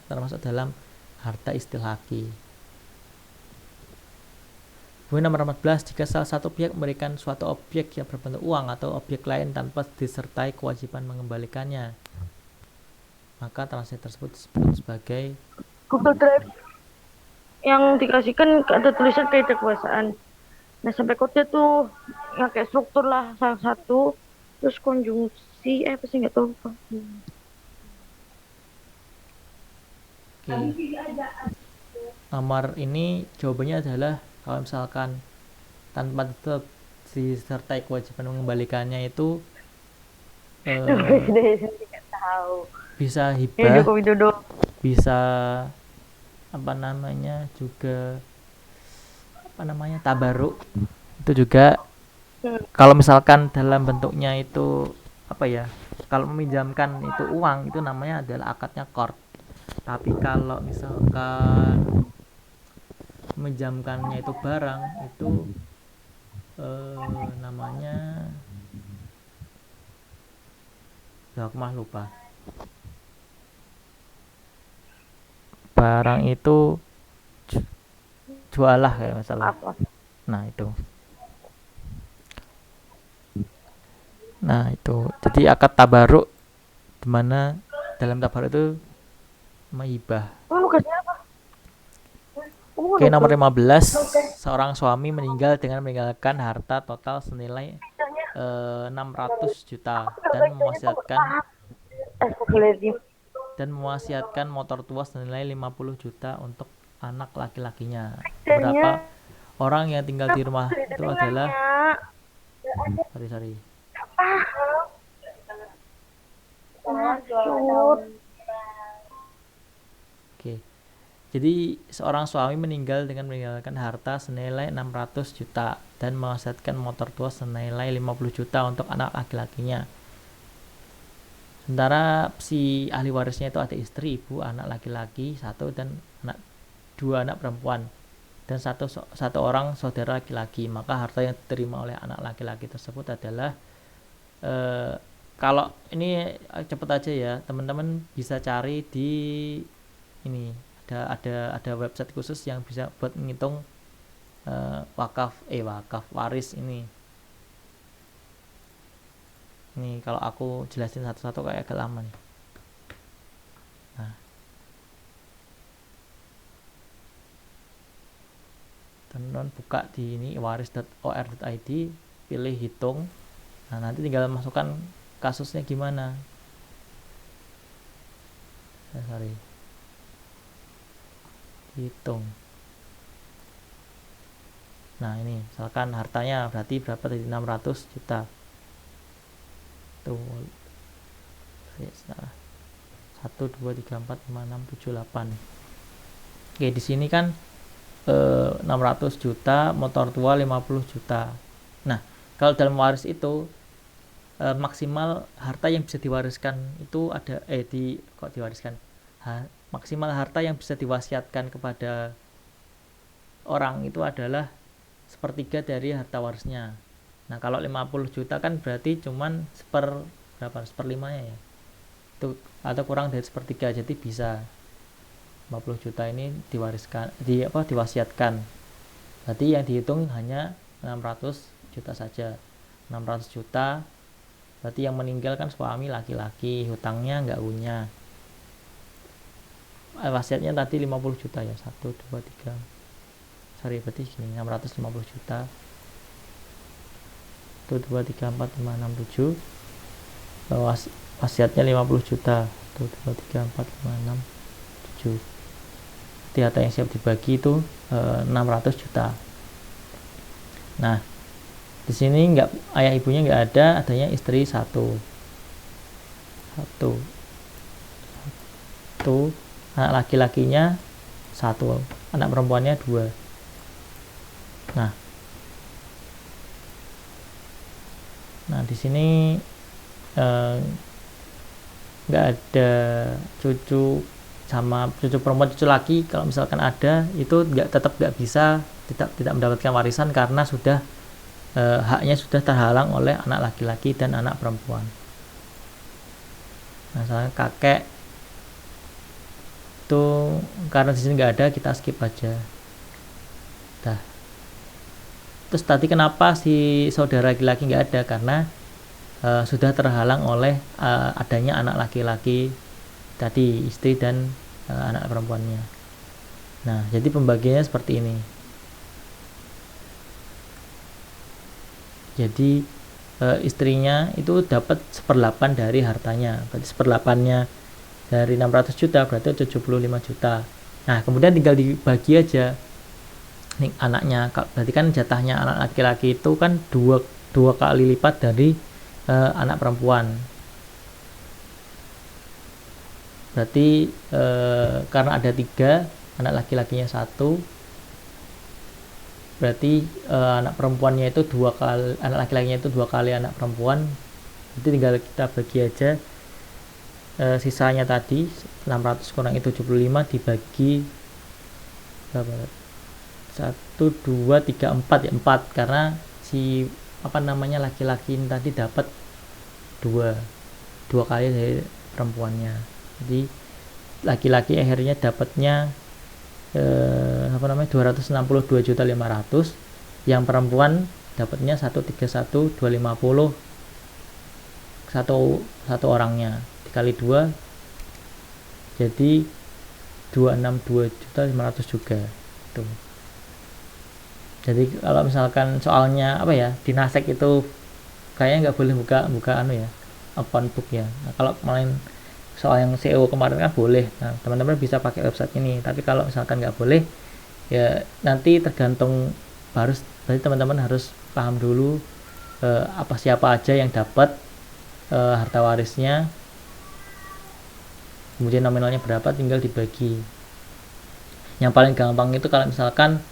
termasuk dalam harta istihlaki. Kemudian nomor 14, jika salah satu pihak memberikan suatu objek yang berbentuk uang atau objek lain tanpa disertai kewajiban mengembalikannya, maka transaksi tersebut disebut sebagai Google Drive yang dikasihkan ada tulisan kayak kekuasaan. Nah sampai kode tuh yang kayak struktur lah salah satu, terus konjungsi apa sih nggak tahu apa. Nomor ini jawabannya adalah kalau misalkan tanpa disertai kewajiban mengembalikannya itu bisa hibah, bisa juga tabaruk. Itu juga kalau misalkan dalam bentuknya itu kalau meminjamkan itu uang itu namanya adalah akadnya qard. Tapi kalau misalkan meminjamkannya itu barang itu namanya aku mah lupa. Barang itu jualah kayak masalah. Nah itu jadi akad tabaruk dimana dalam tabaruk itu menghibah. Oke, nomor 15, seorang suami meninggal dengan meninggalkan harta total senilai 600 juta dan mewasiatkan motor tua senilai 50 juta untuk anak laki-lakinya. Beberapa orang yang tinggal di rumah itu adalah Oke. Jadi seorang suami meninggal dengan meninggalkan harta senilai 600 juta dan mewasiatkan motor tua senilai 50 juta untuk anak laki-lakinya. Sementara si ahli warisnya itu ada istri, ibu, anak laki-laki 1 dan 2 anak perempuan dan satu orang saudara laki-laki. Maka harta yang diterima oleh anak laki-laki tersebut adalah kalau ini cepet aja ya, teman-teman bisa cari di ini, ada website khusus yang bisa buat menghitung wakaf waris ini. Ini kalau aku jelasin satu-satu kayak agak lama nih. Nah, teman-teman buka di ini waris.or.id, pilih hitung. Nah, nanti tinggal masukkan kasusnya gimana. Hitung. Nah, ini misalkan hartanya berarti berapa tadi, 600 juta. Tuh. 1 2 3 4 5 6 7 8. Oke, di sini kan 600 juta, motor tua 50 juta. Nah, kalau dalam waris itu maksimal harta yang bisa diwariskan itu ada maksimal harta yang bisa diwasiatkan kepada orang itu adalah sepertiga dari harta warisnya. Nah, kalau 50 juta kan berarti cuman seperlimanya ya, itu atau kurang dari sepertiga, jadi bisa 50 juta ini diwasiatkan. Berarti yang dihitung hanya 600 juta saja. 600 juta berarti yang meninggal kan suami laki-laki, hutangnya nggak punya. Wasiatnya tadi 50 juta ya, 1 2 3 berarti gini, 650 juta. 1 2 3 4 5 6 7. Wasiatnya 50 juta. 1 2 3 4 5 6 7. Harta yang siap dibagi itu 600 juta. Nah, di sini ayah ibunya nggak ada, adanya istri satu, anak laki-lakinya 1, anak perempuannya 2. Nah di sini nggak ada cucu sama cucu perempuan, cucu laki. Kalau misalkan ada, itu tetap nggak bisa, tidak mendapatkan warisan karena sudah haknya sudah terhalang oleh anak laki-laki dan anak perempuan. Nah, misalnya kakek itu karena di sini nggak ada, kita skip aja. Terus tadi kenapa si saudara laki-laki nggak ada? Karena sudah terhalang oleh adanya anak laki-laki tadi, istri dan anak perempuannya. Nah, jadi pembagiannya seperti ini. Jadi istrinya itu dapat 1/8 dari hartanya. Berarti 1/8-nya dari 600 juta berarti 75 juta. Nah, kemudian tinggal dibagi aja nih anaknya. Berarti kan jatahnya anak laki-laki itu kan dua kali lipat dari anak perempuan. Berarti karena ada 3, anak laki-lakinya 1, berarti anak perempuannya itu 2 kali, anak laki-lakinya itu 2 kali anak perempuan. Jadi tinggal kita bagi aja sisanya tadi 600 kurangi 75 dibagi berapa? 1 2 3 4 ya, 4 karena si laki-laki tadi dapat 2 kali dari perempuannya. Jadi laki-laki akhirnya dapatnya 262.500.000, yang perempuan dapatnya 131.250 satu orangnya, dikali 2 jadi 262.500.000 juga tuh. Jadi kalau misalkan soalnya di Nasdaq itu kayaknya nggak boleh buka account book ya. Nah, kalau main soal yang CEO kemarin kan boleh. Nah, teman-teman bisa pakai website ini. Tapi kalau misalkan nggak boleh, ya nanti tergantung, berarti teman-teman harus paham dulu siapa aja yang dapat harta warisnya, kemudian nominalnya berapa, tinggal dibagi. Yang paling gampang itu kalau misalkan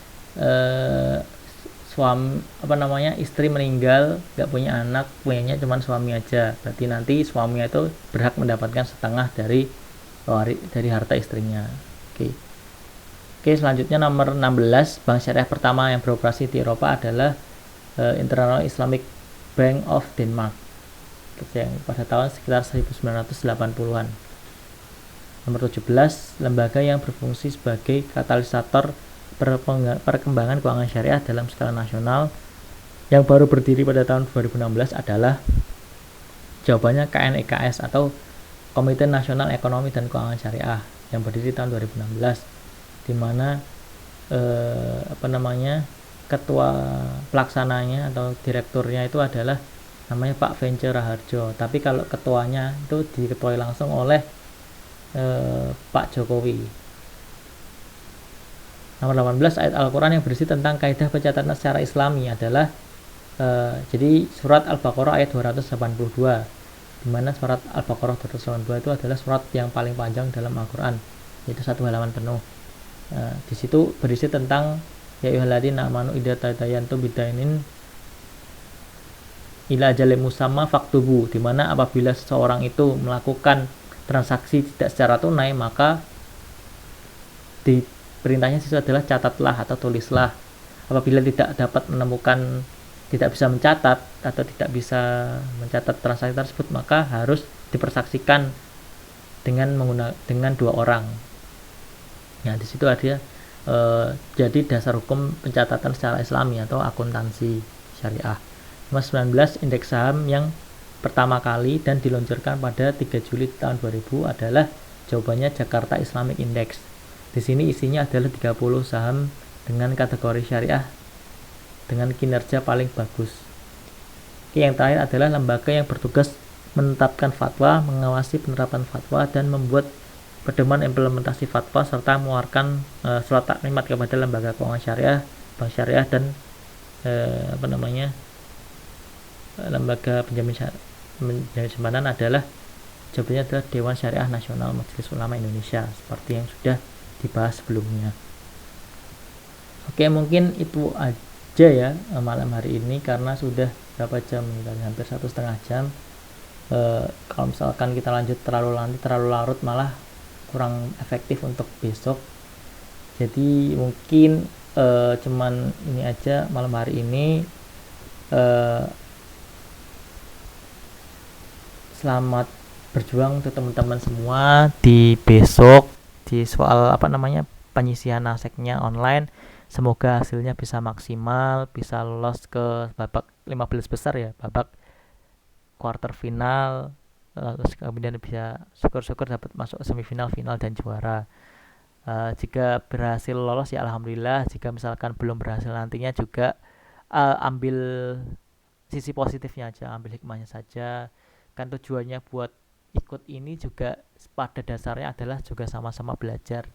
istri meninggal nggak punya anak, punyanya cuma suami aja, berarti nanti suaminya itu berhak mendapatkan setengah dari harta istrinya. Oke, selanjutnya nomor 16, bank syariah pertama yang beroperasi di Eropa adalah International Islamic Bank of Denmark yang pada tahun sekitar 1980-an. Nomor 17, lembaga yang berfungsi sebagai katalisator perkembangan keuangan syariah dalam skala nasional yang baru berdiri pada tahun 2016 adalah jawabannya KNEKS atau Komite Nasional Ekonomi dan Keuangan Syariah yang berdiri tahun 2016, di mana ketua pelaksananya atau direkturnya itu adalah namanya Pak Vence Raharjo, tapi kalau ketuanya itu diketuai langsung oleh Pak Jokowi. Nomor 18, ayat Al-Quran yang berisi tentang kaidah pencatatan secara Islami adalah jadi surat Al-Baqarah ayat 282, di mana surat Al-Baqarah 282 itu adalah surat yang paling panjang dalam Al-Quran, yaitu 1 halaman penuh. Di situ berisi tentang ya ayyuhalladzina amanu idza tadayantum bidainin ila ajalin musamma faktubu, di mana apabila seseorang itu melakukan transaksi tidak secara tunai, maka di perintahnya itu adalah catatlah atau tulislah. Apabila tidak bisa mencatat atau tidak bisa mencatat transaksi tersebut, maka harus dipersaksikan dengan 2 orang. Nah, di situ ada jadi dasar hukum pencatatan secara Islami atau akuntansi syariah. Nomor 19, indeks saham yang pertama kali dan diluncurkan pada 3 Juli tahun 2000 adalah jawabannya Jakarta Islamic Index. Di sini isinya adalah 30 saham dengan kategori syariah dengan kinerja paling bagus. Yang terakhir adalah lembaga yang bertugas menetapkan fatwa, mengawasi penerapan fatwa, dan membuat pedoman implementasi fatwa serta mengeluarkan surat taklimat kepada lembaga keuangan syariah, bank syariah, dan lembaga penjamin simpanan adalah jawabannya adalah Dewan Syariah Nasional Majelis Ulama Indonesia, seperti yang sudah dibahas sebelumnya. Oke, mungkin itu aja ya malam hari ini, karena sudah berapa jam, hampir 1,5 jam. Kalau misalkan kita lanjut terlalu larut malah kurang efektif untuk besok. Jadi mungkin cuman ini aja malam hari ini. Selamat berjuang untuk teman-teman semua di besok di soal penyisihan naseknya online. Semoga hasilnya bisa maksimal, bisa lolos ke babak 15 besar ya, babak quarter final, terus kemudian bisa syukur-syukur dapat masuk semifinal, final, dan juara. Jika berhasil lolos ya alhamdulillah, jika misalkan belum berhasil nantinya juga ambil sisi positifnya aja, ambil hikmahnya saja. Kan tujuannya buat ikut ini juga pada dasarnya adalah juga sama-sama belajar,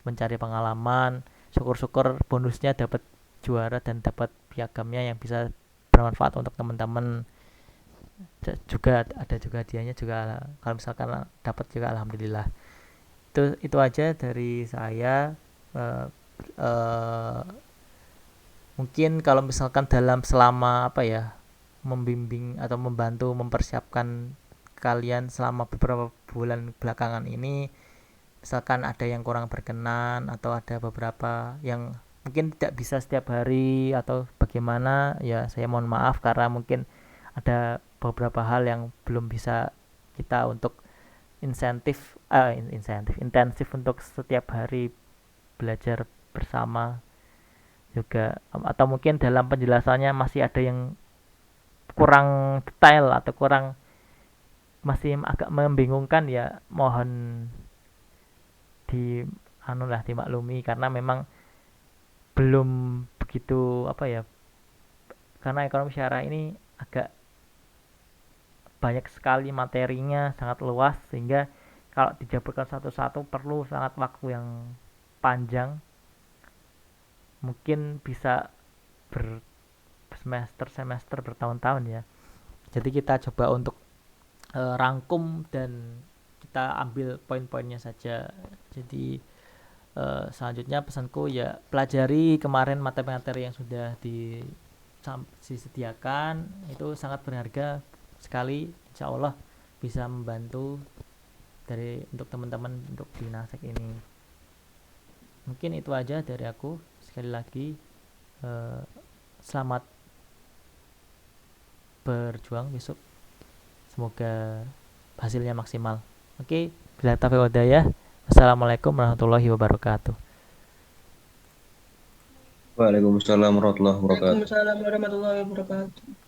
mencari pengalaman. Syukur-syukur bonusnya dapat juara dan dapat piagamnya yang bisa bermanfaat untuk teman-teman. Juga ada juga hadiahnya juga, kalau misalkan dapat juga alhamdulillah. Itu aja dari saya. Mungkin kalau misalkan selama membimbing atau membantu mempersiapkan kalian selama beberapa bulan belakangan ini, misalkan ada yang kurang berkenan atau ada beberapa yang mungkin tidak bisa setiap hari atau bagaimana, ya saya mohon maaf, karena mungkin ada beberapa hal yang belum bisa kita untuk intensif untuk setiap hari belajar bersama juga, atau mungkin dalam penjelasannya masih ada yang kurang detail atau masih agak membingungkan, ya mohon dimaklumi, karena memang belum begitu karena ekonomi syariah ini agak banyak sekali materinya, sangat luas, sehingga kalau dijabarkan satu-satu perlu sangat waktu yang panjang, mungkin bisa semester bertahun-tahun ya. Jadi kita coba untuk rangkum dan kita ambil poin-poinnya saja. Jadi Selanjutnya pesanku ya pelajari kemarin materi-materi yang sudah disediakan, itu sangat berharga sekali, insya Allah bisa membantu untuk teman-teman untuk di Nasek ini. Mungkin itu aja dari aku. Sekali lagi selamat berjuang besok, semoga hasilnya maksimal. Oke, bila taufiq hidayah. Assalamualaikum warahmatullahi wabarakatuh. Waalaikumsalam warahmatullahi wabarakatuh. Waalaikumsalam warahmatullahi wabarakatuh.